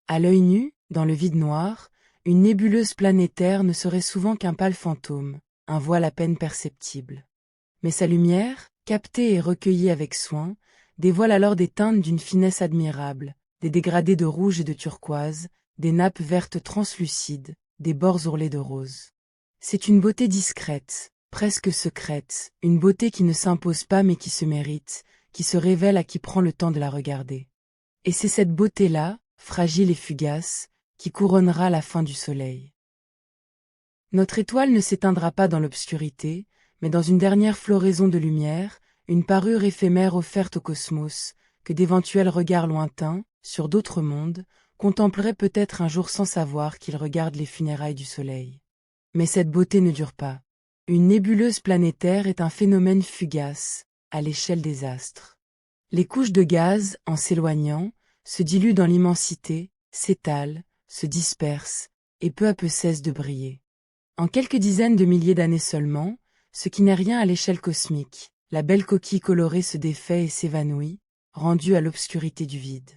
À l'œil nu, dans le vide noir, une nébuleuse planétaire ne serait souvent qu'un pâle fantôme, un voile à peine perceptible. Mais sa lumière, captée et recueillie avec soin, dévoile alors des teintes d'une finesse admirable, des dégradés de rouge et de turquoise, des nappes vertes translucides, des bords ourlés de rose. C'est une beauté discrète, presque secrète, une beauté qui ne s'impose pas mais qui se mérite, qui se révèle à qui prend le temps de la regarder. Et c'est cette beauté-là, fragile et fugace, qui couronnera la fin du soleil. Notre étoile ne s'éteindra pas dans l'obscurité, mais dans une dernière floraison de lumière, une parure éphémère offerte au cosmos, que d'éventuels regards lointains, sur d'autres mondes, contempleraient peut-être un jour sans savoir qu'ils regardent les funérailles du soleil. Mais cette beauté ne dure pas. Une nébuleuse planétaire est un phénomène fugace, à l'échelle des astres. Les couches de gaz, en s'éloignant, se diluent dans l'immensité, s'étalent, se dispersent, et peu à peu cessent de briller. En quelques dizaines de milliers d'années seulement, ce qui n'est rien à l'échelle cosmique, la belle coquille colorée se défait et s'évanouit, rendue à l'obscurité du vide.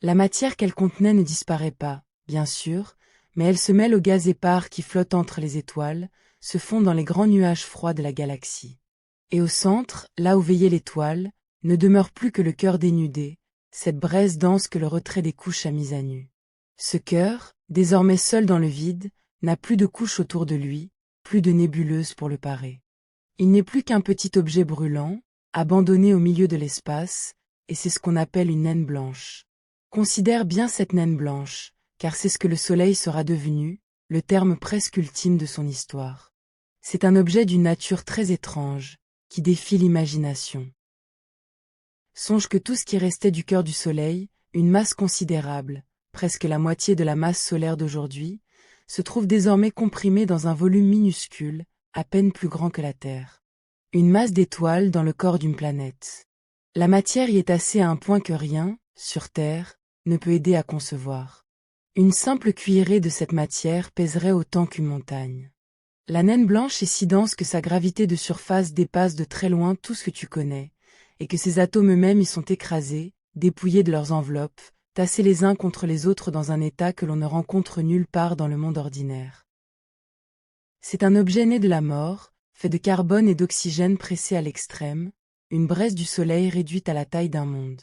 La matière qu'elle contenait ne disparaît pas, bien sûr, mais elle se mêle au gaz épars qui flotte entre les étoiles, se fond dans les grands nuages froids de la galaxie. Et au centre, là où veillait l'étoile, ne demeure plus que le cœur dénudé, cette braise dense que le retrait des couches a mise à nu. Ce cœur, désormais seul dans le vide, n'a plus de couche autour de lui, plus de nébuleuse pour le parer. Il n'est plus qu'un petit objet brûlant, abandonné au milieu de l'espace, et c'est ce qu'on appelle une naine blanche. Considère bien cette naine blanche, car c'est ce que le soleil sera devenu, le terme presque ultime de son histoire. C'est un objet d'une nature très étrange, qui défie l'imagination. Songe que tout ce qui restait du cœur du soleil, une masse considérable, presque la moitié de la masse solaire d'aujourd'hui, se trouve désormais comprimé dans un volume minuscule, à peine plus grand que la Terre. Une masse d'étoiles dans le corps d'une planète. La matière y est assez à un point que rien, sur Terre, ne peut aider à concevoir. Une simple cuillerée de cette matière pèserait autant qu'une montagne. La naine blanche est si dense que sa gravité de surface dépasse de très loin tout ce que tu connais, et que ses atomes eux-mêmes y sont écrasés, dépouillés de leurs enveloppes, tassés les uns contre les autres dans un état que l'on ne rencontre nulle part dans le monde ordinaire. C'est un objet né de la mort, fait de carbone et d'oxygène pressés à l'extrême, une braise du soleil réduite à la taille d'un monde.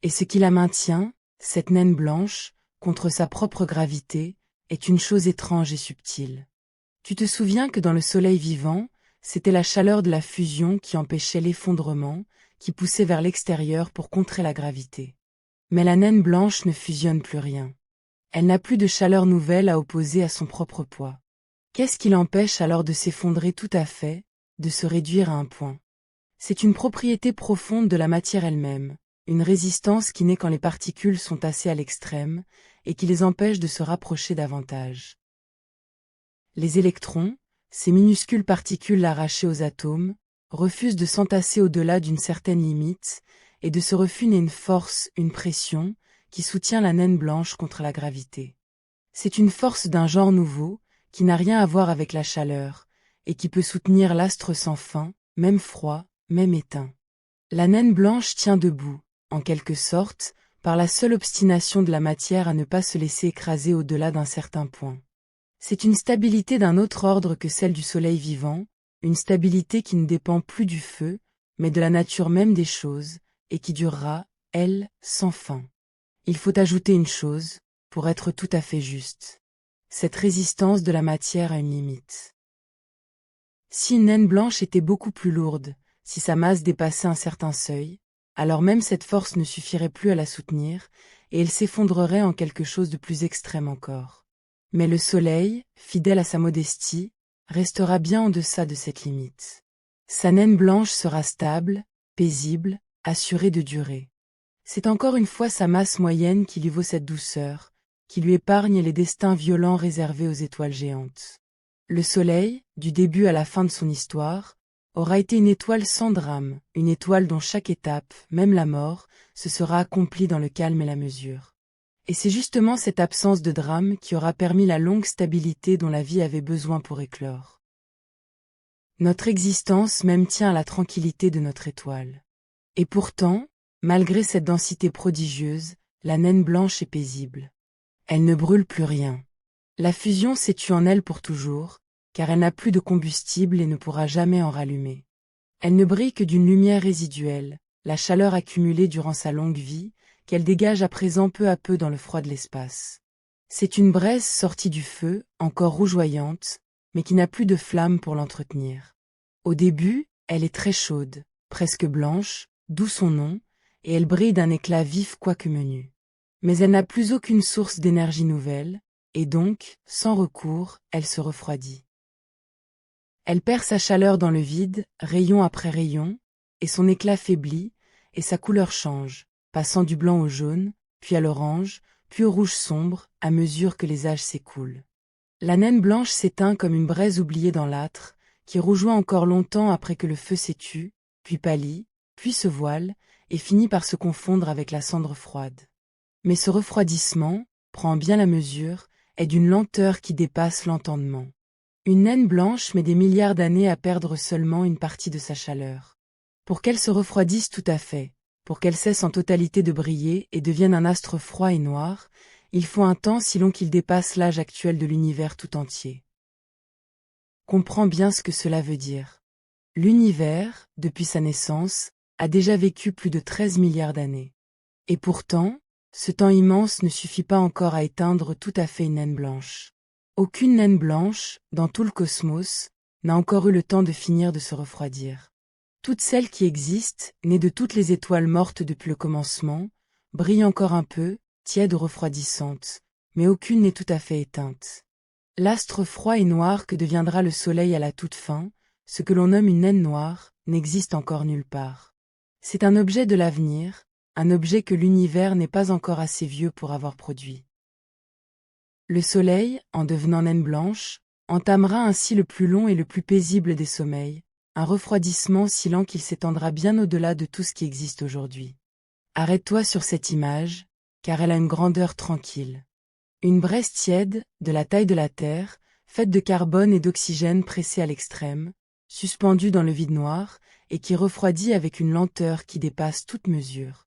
Et ce qui la maintient, cette naine blanche, contre sa propre gravité, est une chose étrange et subtile. Tu te souviens que dans le soleil vivant, c'était la chaleur de la fusion qui empêchait l'effondrement, qui poussait vers l'extérieur pour contrer la gravité. Mais la naine blanche ne fusionne plus rien. Elle n'a plus de chaleur nouvelle à opposer à son propre poids. Qu'est-ce qui l'empêche alors de s'effondrer tout à fait, de se réduire à un point? C'est une propriété profonde de la matière elle-même, une résistance qui naît quand les particules sont tassées à l'extrême, et qui les empêche de se rapprocher davantage. Les électrons, ces minuscules particules arrachées aux atomes, refusent de s'entasser au-delà d'une certaine limite, et de ce refus naît une force, une pression, qui soutient la naine blanche contre la gravité. C'est une force d'un genre nouveau, qui n'a rien à voir avec la chaleur, et qui peut soutenir l'astre sans fin, même froid, même éteint. La naine blanche tient debout, en quelque sorte, par la seule obstination de la matière à ne pas se laisser écraser au-delà d'un certain point. C'est une stabilité d'un autre ordre que celle du soleil vivant, une stabilité qui ne dépend plus du feu, mais de la nature même des choses, et qui durera, elle, sans fin. Il faut ajouter une chose, pour être tout à fait juste. Cette résistance de la matière a une limite. Si une naine blanche était beaucoup plus lourde, si sa masse dépassait un certain seuil, alors même cette force ne suffirait plus à la soutenir, et elle s'effondrerait en quelque chose de plus extrême encore. Mais le soleil, fidèle à sa modestie, restera bien en deçà de cette limite. Sa naine blanche sera stable, paisible, assurée de durer. C'est encore une fois sa masse moyenne qui lui vaut cette douceur, qui lui épargne les destins violents réservés aux étoiles géantes. Le soleil, du début à la fin de son histoire, aura été une étoile sans drame, une étoile dont chaque étape, même la mort, se sera accomplie dans le calme et la mesure. Et c'est justement cette absence de drame qui aura permis la longue stabilité dont la vie avait besoin pour éclore. Notre existence même tient à la tranquillité de notre étoile. Et pourtant, malgré cette densité prodigieuse, la naine blanche est paisible. Elle ne brûle plus rien. La fusion s'est tue en elle pour toujours, car elle n'a plus de combustible et ne pourra jamais en rallumer. Elle ne brille que d'une lumière résiduelle, la chaleur accumulée durant sa longue vie, qu'elle dégage à présent peu à peu dans le froid de l'espace. C'est une braise sortie du feu, encore rougeoyante, mais qui n'a plus de flamme pour l'entretenir. Au début, elle est très chaude, presque blanche, d'où son nom, et elle brille d'un éclat vif quoique menu. Mais elle n'a plus aucune source d'énergie nouvelle, et donc, sans recours, elle se refroidit. Elle perd sa chaleur dans le vide, rayon après rayon, et son éclat faiblit, et sa couleur change, passant du blanc au jaune, puis à l'orange, puis au rouge sombre, à mesure que les âges s'écoulent. La naine blanche s'éteint comme une braise oubliée dans l'âtre, qui rougeoie encore longtemps après que le feu s'est tu, puis pâlit, puis se voile, et finit par se confondre avec la cendre froide. Mais ce refroidissement, prend bien la mesure, est d'une lenteur qui dépasse l'entendement. Une naine blanche met des milliards d'années à perdre seulement une partie de sa chaleur. Pour qu'elle se refroidisse tout à fait, pour qu'elle cesse en totalité de briller et devienne un astre froid et noir, il faut un temps si long qu'il dépasse l'âge actuel de l'univers tout entier. Comprends bien ce que cela veut dire. L'univers, depuis sa naissance, a déjà vécu plus de 13 milliards d'années. Et pourtant, ce temps immense ne suffit pas encore à éteindre tout à fait une naine blanche. Aucune naine blanche, dans tout le cosmos, n'a encore eu le temps de finir de se refroidir. Toutes celles qui existent, nées de toutes les étoiles mortes depuis le commencement, brillent encore un peu, tièdes ou refroidissantes, mais aucune n'est tout à fait éteinte. L'astre froid et noir que deviendra le Soleil à la toute fin, ce que l'on nomme une naine noire, n'existe encore nulle part. C'est un objet de l'avenir, un objet que l'univers n'est pas encore assez vieux pour avoir produit. Le Soleil, en devenant naine blanche, entamera ainsi le plus long et le plus paisible des sommeils, un refroidissement si lent qu'il s'étendra bien au-delà de tout ce qui existe aujourd'hui. Arrête-toi sur cette image, car elle a une grandeur tranquille. Une braise tiède, de la taille de la Terre, faite de carbone et d'oxygène pressés à l'extrême, suspendue dans le vide noir, et qui refroidit avec une lenteur qui dépasse toute mesure.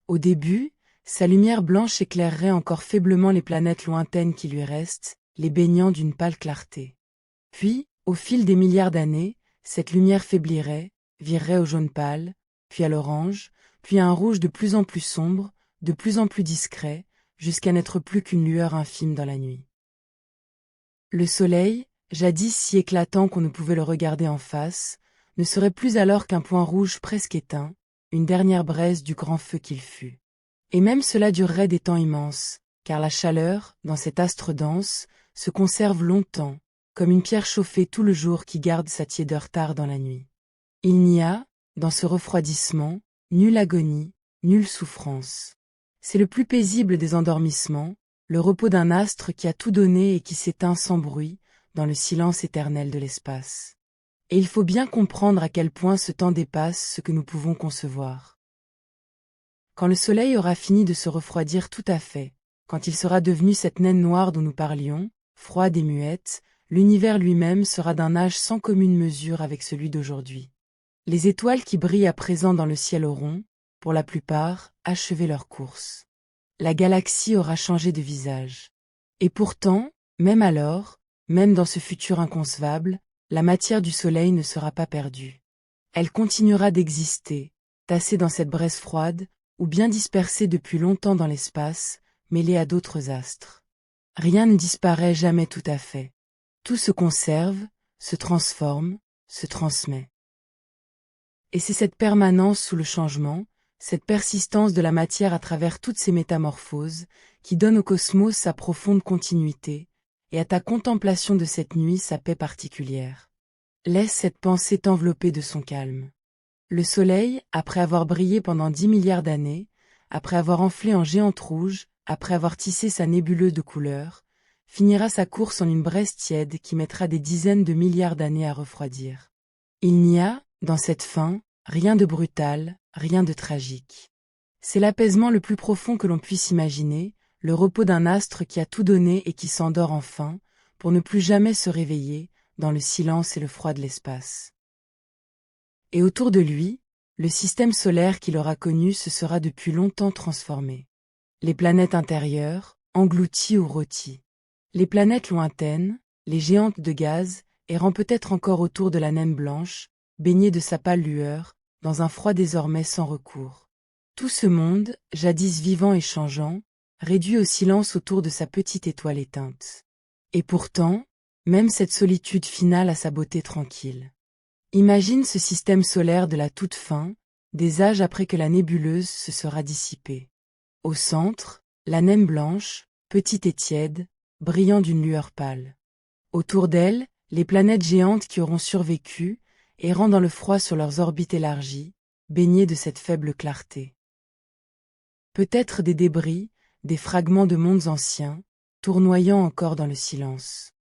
Au début, sa lumière blanche éclairerait encore faiblement les planètes lointaines qui lui restent, les baignant d'une pâle clarté. Puis, au fil des milliards d'années, cette lumière faiblirait, virerait au jaune pâle, puis à l'orange, puis à un rouge de plus en plus sombre, de plus en plus discret, jusqu'à n'être plus qu'une lueur infime dans la nuit. Le soleil, jadis si éclatant qu'on ne pouvait le regarder en face, ne serait plus alors qu'un point rouge presque éteint, une dernière braise du grand feu qu'il fut. Et même cela durerait des temps immenses, car la chaleur, dans cet astre dense, se conserve longtemps, comme une pierre chauffée tout le jour qui garde sa tiédeur tard dans la nuit. Il n'y a, dans ce refroidissement, nulle agonie, nulle souffrance. C'est le plus paisible des endormissements, le repos d'un astre qui a tout donné et qui s'éteint sans bruit, dans le silence éternel de l'espace. Et il faut bien comprendre à quel point ce temps dépasse ce que nous pouvons concevoir. Quand le soleil aura fini de se refroidir tout à fait, quand il sera devenu cette naine noire dont nous parlions, froide et muette, l'univers lui-même sera d'un âge sans commune mesure avec celui d'aujourd'hui. Les étoiles qui brillent à présent dans le ciel auront, pour la plupart, achevé leur course. La galaxie aura changé de visage. Et pourtant, même alors, même dans ce futur inconcevable, la matière du soleil ne sera pas perdue. Elle continuera d'exister, tassée dans cette braise froide, ou bien dispersée depuis longtemps dans l'espace, mêlée à d'autres astres. Rien ne disparaît jamais tout à fait. Tout se conserve, se transforme, se transmet. Et c'est cette permanence sous le changement, cette persistance de la matière à travers toutes ces métamorphoses, qui donne au cosmos sa profonde continuité, et à ta contemplation de cette nuit sa paix particulière. Laisse cette pensée t'envelopper de son calme. Le soleil, après avoir brillé pendant 10 milliards d'années, après avoir enflé en géante rouge, après avoir tissé sa nébuleuse de couleurs, finira sa course en une braise tiède qui mettra des dizaines de milliards d'années à refroidir. Il n'y a, dans cette fin, rien de brutal, rien de tragique. C'est l'apaisement le plus profond que l'on puisse imaginer, le repos d'un astre qui a tout donné et qui s'endort enfin, pour ne plus jamais se réveiller, dans le silence et le froid de l'espace. Et autour de lui, le système solaire qu'il aura connu se sera depuis longtemps transformé. Les planètes intérieures, englouties ou rôties. Les planètes lointaines, les géantes de gaz, errant peut-être encore autour de la naine blanche, baignées de sa pâle lueur, dans un froid désormais sans recours. Tout ce monde, jadis vivant et changeant, réduit au silence autour de sa petite étoile éteinte. Et pourtant, même cette solitude finale a sa beauté tranquille. Imagine ce système solaire de la toute fin, des âges après que la nébuleuse se sera dissipée. Au centre, la naine blanche, petite et tiède, brillant d'une lueur pâle. Autour d'elle, les planètes géantes qui auront survécu, errant dans le froid sur leurs orbites élargies, baignées de cette faible clarté. Peut-être des débris, des fragments de mondes anciens, tournoyant encore dans le silence.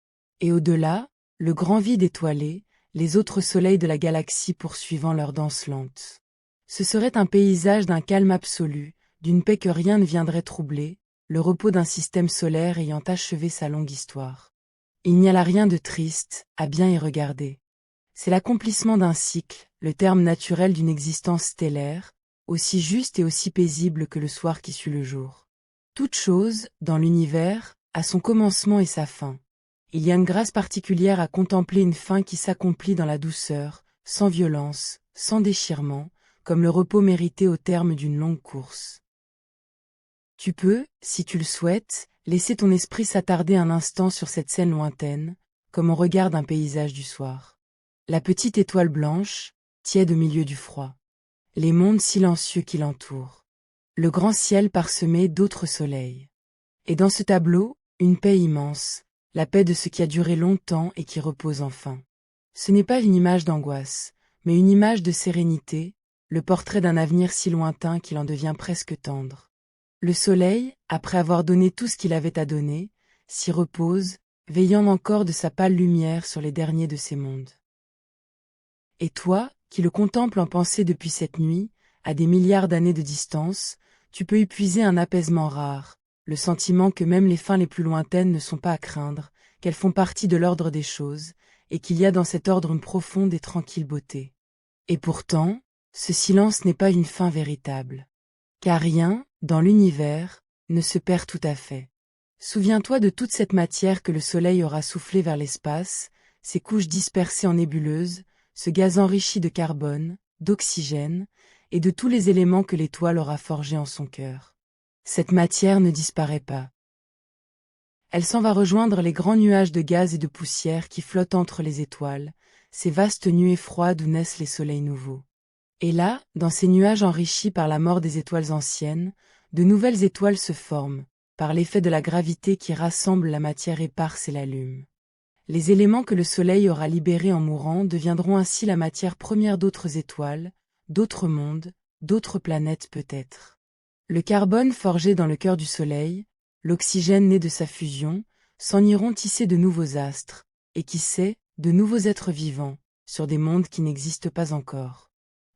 Et au-delà, le grand vide étoilé, les autres soleils de la galaxie poursuivant leur danse lente. Ce serait un paysage d'un calme absolu, d'une paix que rien ne viendrait troubler, le repos d'un système solaire ayant achevé sa longue histoire. Il n'y a là rien de triste, à bien y regarder. C'est l'accomplissement d'un cycle, le terme naturel d'une existence stellaire, aussi juste et aussi paisible que le soir qui suit le jour. Toute chose, dans l'univers, a son commencement et sa fin. Il y a une grâce particulière à contempler une fin qui s'accomplit dans la douceur, sans violence, sans déchirement, comme le repos mérité au terme d'une longue course. Tu peux, si tu le souhaites, laisser ton esprit s'attarder un instant sur cette scène lointaine, comme on regarde un paysage du soir. La petite étoile blanche, tiède au milieu du froid. Les mondes silencieux qui l'entourent. Le grand ciel parsemé d'autres soleils. Et dans ce tableau, une paix immense, la paix de ce qui a duré longtemps et qui repose enfin. Ce n'est pas une image d'angoisse, mais une image de sérénité, le portrait d'un avenir si lointain qu'il en devient presque tendre. Le soleil, après avoir donné tout ce qu'il avait à donner, s'y repose, veillant encore de sa pâle lumière sur les derniers de ces mondes. Et toi, qui le contemples en pensée depuis cette nuit, à des milliards d'années de distance, tu peux y puiser un apaisement rare, le sentiment que même les fins les plus lointaines ne sont pas à craindre, qu'elles font partie de l'ordre des choses, et qu'il y a dans cet ordre une profonde et tranquille beauté. Et pourtant, ce silence n'est pas une fin véritable. Car rien, dans l'univers, ne se perd tout à fait. Souviens-toi de toute cette matière que le soleil aura soufflée vers l'espace, ces couches dispersées en nébuleuses, ce gaz enrichi de carbone, d'oxygène, et de tous les éléments que l'étoile aura forgés en son cœur. Cette matière ne disparaît pas. Elle s'en va rejoindre les grands nuages de gaz et de poussière qui flottent entre les étoiles, ces vastes nuées froides où naissent les soleils nouveaux. Et là, dans ces nuages enrichis par la mort des étoiles anciennes, de nouvelles étoiles se forment, par l'effet de la gravité qui rassemble la matière éparse et l'allume. Les éléments que le soleil aura libérés en mourant deviendront ainsi la matière première d'autres étoiles, d'autres mondes, d'autres planètes peut-être. Le carbone forgé dans le cœur du soleil, l'oxygène né de sa fusion, s'en iront tisser de nouveaux astres, et qui sait, de nouveaux êtres vivants, sur des mondes qui n'existent pas encore.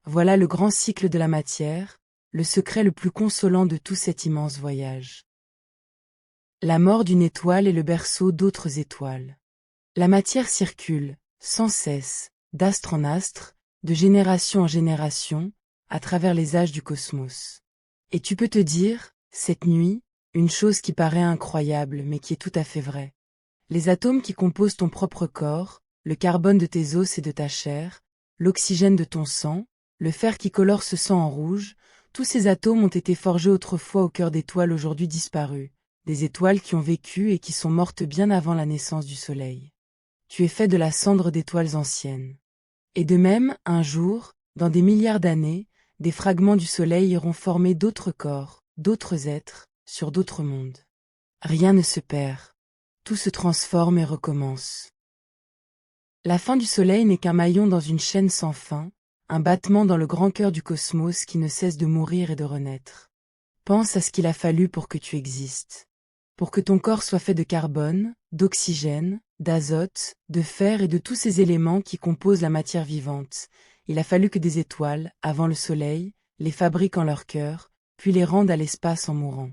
Voilà le grand cycle de la matière, le secret le plus consolant de tout cet immense voyage. La mort d'une étoile est le berceau d'autres étoiles. La matière circule, sans cesse, d'astre en astre, de génération en génération, à travers les âges du cosmos. Et tu peux te dire, cette nuit, une chose qui paraît incroyable mais qui est tout à fait vraie. Les atomes qui composent ton propre corps, le carbone de tes os et de ta chair, l'oxygène de ton sang, le fer qui colore ce sang en rouge, tous ces atomes ont été forgés autrefois au cœur d'étoiles aujourd'hui disparues, des étoiles qui ont vécu et qui sont mortes bien avant la naissance du soleil. Tu es fait de la cendre d'étoiles anciennes. Et de même, un jour, dans des milliards d'années, des fragments du soleil iront former d'autres corps, d'autres êtres, sur d'autres mondes. Rien ne se perd. Tout se transforme et recommence. La fin du soleil n'est qu'un maillon dans une chaîne sans fin, un battement dans le grand cœur du cosmos qui ne cesse de mourir et de renaître. Pense à ce qu'il a fallu pour que tu existes. Pour que ton corps soit fait de carbone, d'oxygène, d'azote, de fer et de tous ces éléments qui composent la matière vivante, il a fallu que des étoiles, avant le soleil, les fabriquent en leur cœur, puis les rendent à l'espace en mourant.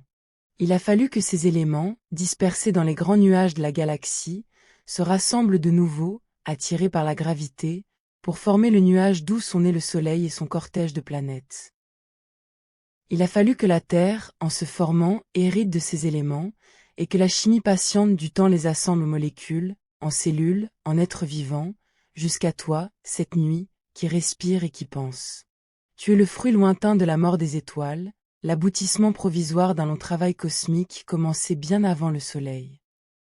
Il a fallu que ces éléments, dispersés dans les grands nuages de la galaxie, se rassemblent de nouveau, attirés par la gravité, pour former le nuage d'où sont nés le Soleil et son cortège de planètes. Il a fallu que la Terre, en se formant, hérite de ces éléments, et que la chimie patiente du temps les assemble aux molécules, en cellules, en êtres vivants, jusqu'à toi, cette nuit, qui respire et qui pense. Tu es le fruit lointain de la mort des étoiles, l'aboutissement provisoire d'un long travail cosmique commencé bien avant le Soleil.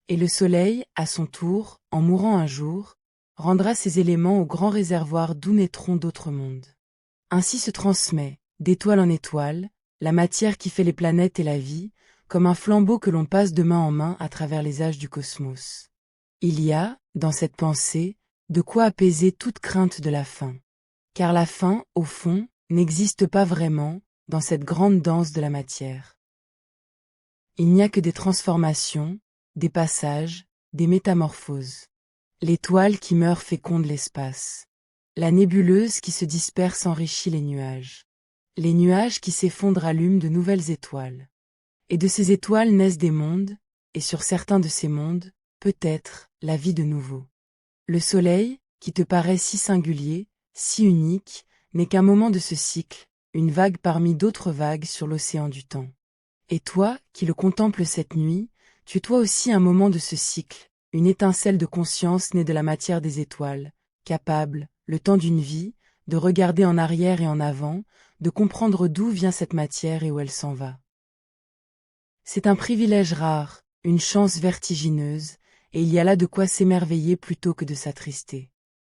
Et le Soleil, à son tour, en mourant un jour, rendra ses éléments au grand réservoir d'où naîtront d'autres mondes. Ainsi se transmet, d'étoile en étoile, la matière qui fait les planètes et la vie, comme un flambeau que l'on passe de main en main à travers les âges du cosmos. Il y a, dans cette pensée, de quoi apaiser toute crainte de la fin. Car la fin, au fond, n'existe pas vraiment, dans cette grande danse de la matière. Il n'y a que des transformations, des passages, des métamorphoses. L'étoile qui meurt féconde l'espace. La nébuleuse qui se disperse enrichit les nuages. Les nuages qui s'effondrent allument de nouvelles étoiles. Et de ces étoiles naissent des mondes, et sur certains de ces mondes, peut-être, la vie de nouveau. Le Soleil, qui te paraît si singulier, si unique, n'est qu'un moment de ce cycle, une vague parmi d'autres vagues sur l'océan du temps. Et toi, qui le contemples cette nuit, tu es toi aussi un moment de ce cycle, une étincelle de conscience née de la matière des étoiles, capable, le temps d'une vie, de regarder en arrière et en avant, de comprendre d'où vient cette matière et où elle s'en va. C'est un privilège rare, une chance vertigineuse, et il y a là de quoi s'émerveiller plutôt que de s'attrister.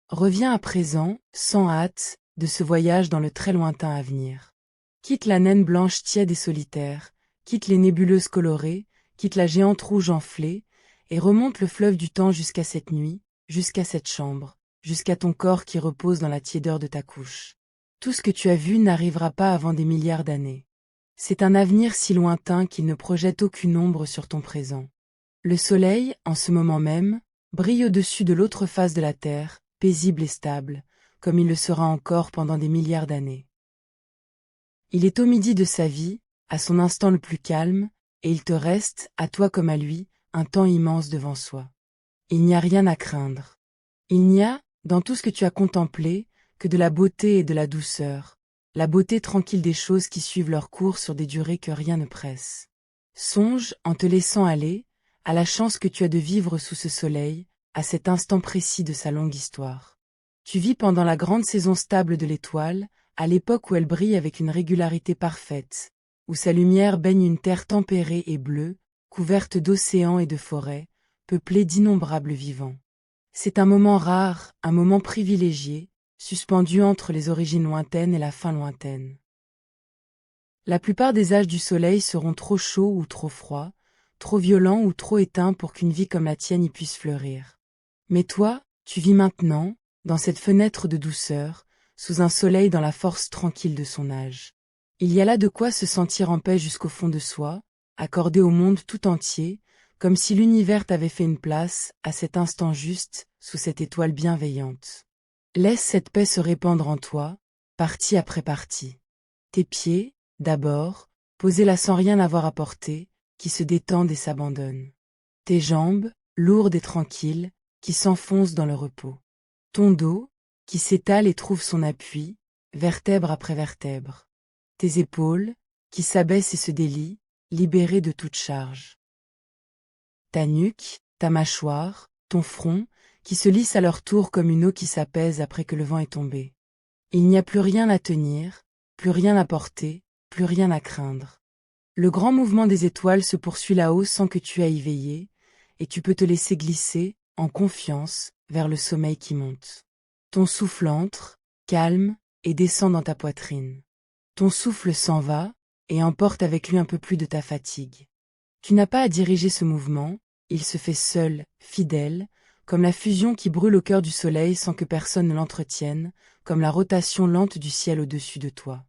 Reviens à présent, sans hâte, de ce voyage dans le très lointain avenir. Quitte la naine blanche tiède et solitaire, quitte les nébuleuses colorées, quitte la géante rouge enflée, et remonte le fleuve du temps jusqu'à cette nuit, jusqu'à cette chambre, jusqu'à ton corps qui repose dans la tiédeur de ta couche. Tout ce que tu as vu n'arrivera pas avant des milliards d'années. C'est un avenir si lointain qu'il ne projette aucune ombre sur ton présent. Le soleil, en ce moment même, brille au-dessus de l'autre face de la terre, paisible et stable, comme il le sera encore pendant des milliards d'années. Il est au midi de sa vie, à son instant le plus calme, et il te reste, à toi comme à lui, un temps immense devant soi. Il n'y a rien à craindre. Il n'y a, dans tout ce que tu as contemplé, que de la beauté et de la douceur, la beauté tranquille des choses qui suivent leur cours sur des durées que rien ne presse. Songe, en te laissant aller, à la chance que tu as de vivre sous ce soleil, à cet instant précis de sa longue histoire. Tu vis pendant la grande saison stable de l'étoile, à l'époque où elle brille avec une régularité parfaite, où sa lumière baigne une terre tempérée et bleue, couverte d'océans et de forêts, peuplée d'innombrables vivants. C'est un moment rare, un moment privilégié, suspendu entre les origines lointaines et la fin lointaine. La plupart des âges du soleil seront trop chauds ou trop froids, trop violents ou trop éteints pour qu'une vie comme la tienne y puisse fleurir. Mais toi, tu vis maintenant, dans cette fenêtre de douceur, sous un soleil dans la force tranquille de son âge. Il y a là de quoi se sentir en paix jusqu'au fond de soi, accordé au monde tout entier, comme si l'univers t'avait fait une place, à cet instant juste, sous cette étoile bienveillante. Laisse cette paix se répandre en toi, partie après partie. Tes pieds, d'abord, posés là sans rien avoir à porter, qui se détendent et s'abandonnent. Tes jambes, lourdes et tranquilles, qui s'enfoncent dans le repos. Ton dos, qui s'étale et trouve son appui, vertèbre après vertèbre. Tes épaules, qui s'abaissent et se délient, libérées de toute charge. Ta nuque, ta mâchoire, ton front, qui se lissent à leur tour comme une eau qui s'apaise après que le vent est tombé. Il n'y a plus rien à tenir, plus rien à porter, plus rien à craindre. Le grand mouvement des étoiles se poursuit là-haut sans que tu aies y veillé, et tu peux te laisser glisser, en confiance, vers le sommeil qui monte. Ton souffle entre, calme, et descend dans ta poitrine. Ton souffle s'en va, et emporte avec lui un peu plus de ta fatigue. Tu n'as pas à diriger ce mouvement, il se fait seul, fidèle, comme la fusion qui brûle au cœur du soleil sans que personne ne l'entretienne, comme la rotation lente du ciel au-dessus de toi.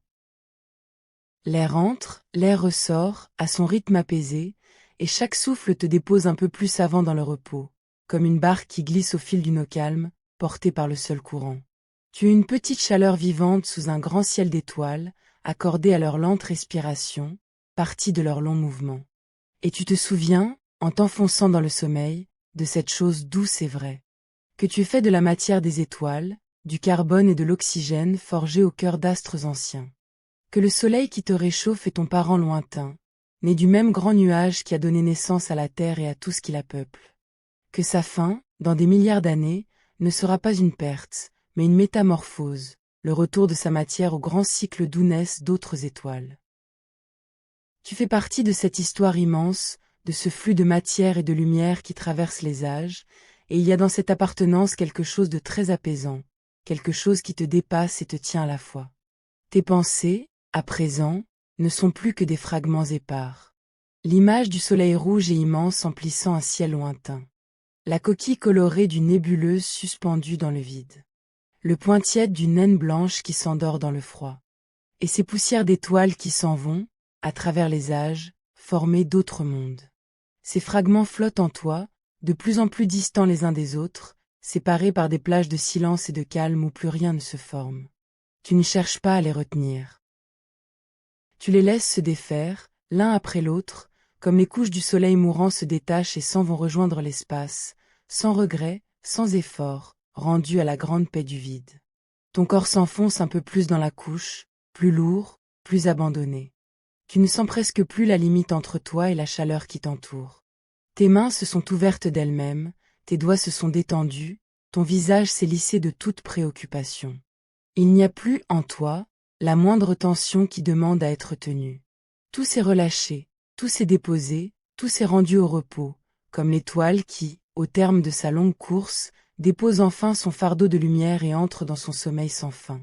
L'air entre, l'air ressort, à son rythme apaisé, et chaque souffle te dépose un peu plus avant dans le repos, comme une barque qui glisse au fil d'une eau calme, portée par le seul courant. Tu es une petite chaleur vivante sous un grand ciel d'étoiles, accordée à leur lente respiration, partie de leur long mouvement. Et tu te souviens, en t'enfonçant dans le sommeil, de cette chose douce et vraie, que tu es fait de la matière des étoiles, du carbone et de l'oxygène forgés au cœur d'astres anciens. Que le soleil qui te réchauffe est ton parent lointain, né du même grand nuage qui a donné naissance à la terre et à tout ce qui la peuple. Que sa fin, dans des milliards d'années, ne sera pas une perte, mais une métamorphose, le retour de sa matière au grand cycle d'où naissent d'autres étoiles. Tu fais partie de cette histoire immense, de ce flux de matière et de lumière qui traverse les âges, et il y a dans cette appartenance quelque chose de très apaisant, quelque chose qui te dépasse et te tient à la fois. Tes pensées, à présent, ne sont plus que des fragments épars. L'image du soleil rouge et immense emplissant un ciel lointain. La coquille colorée d'une nébuleuse suspendue dans le vide. Le point tiède d'une naine blanche qui s'endort dans le froid. Et ces poussières d'étoiles qui s'en vont, à travers les âges, former d'autres mondes. Ces fragments flottent en toi, de plus en plus distants les uns des autres, séparés par des plages de silence et de calme où plus rien ne se forme. Tu ne cherches pas à les retenir. Tu les laisses se défaire, l'un après l'autre, comme les couches du soleil mourant se détachent et s'en vont rejoindre l'espace, sans regret, sans effort, rendu à la grande paix du vide. Ton corps s'enfonce un peu plus dans la couche, plus lourd, plus abandonné. Tu ne sens presque plus la limite entre toi et la chaleur qui t'entoure. Tes mains se sont ouvertes d'elles-mêmes, tes doigts se sont détendus, ton visage s'est lissé de toute préoccupation. Il n'y a plus, en toi, la moindre tension qui demande à être tenue. Tout s'est relâché, tout s'est déposé, tout s'est rendu au repos, comme l'étoile qui, au terme de sa longue course, dépose enfin son fardeau de lumière et entre dans son sommeil sans fin.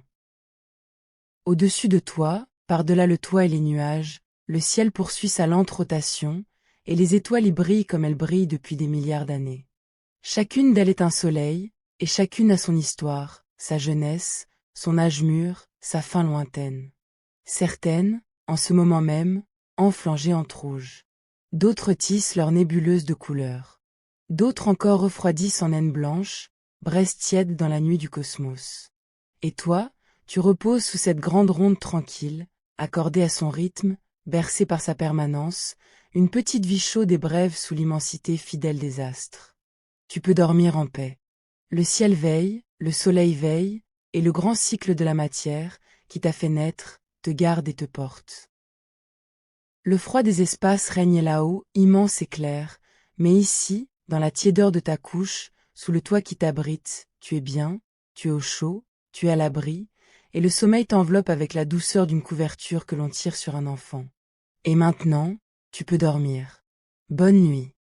Au-dessus de toi, par-delà le toit et les nuages, le ciel poursuit sa lente rotation, et les étoiles y brillent comme elles brillent depuis des milliards d'années. Chacune d'elles est un soleil, et chacune a son histoire, sa jeunesse, son âge mûr, sa fin lointaine. Certaines, en ce moment même, enflent en géantes rouges. D'autres tissent leur nébuleuse de couleurs. D'autres encore refroidissent en naine blanche, braise tiède dans la nuit du cosmos. Et toi, tu reposes sous cette grande ronde tranquille, accordée à son rythme, bercée par sa permanence, une petite vie chaude et brève sous l'immensité fidèle des astres. Tu peux dormir en paix. Le ciel veille, le soleil veille, et le grand cycle de la matière, qui t'a fait naître, te garde et te porte. Le froid des espaces règne là-haut, immense et clair, mais ici, dans la tiédeur de ta couche, sous le toit qui t'abrite, tu es bien, tu es au chaud, tu es à l'abri, et le sommeil t'enveloppe avec la douceur d'une couverture que l'on tire sur un enfant. Et maintenant, tu peux dormir. Bonne nuit.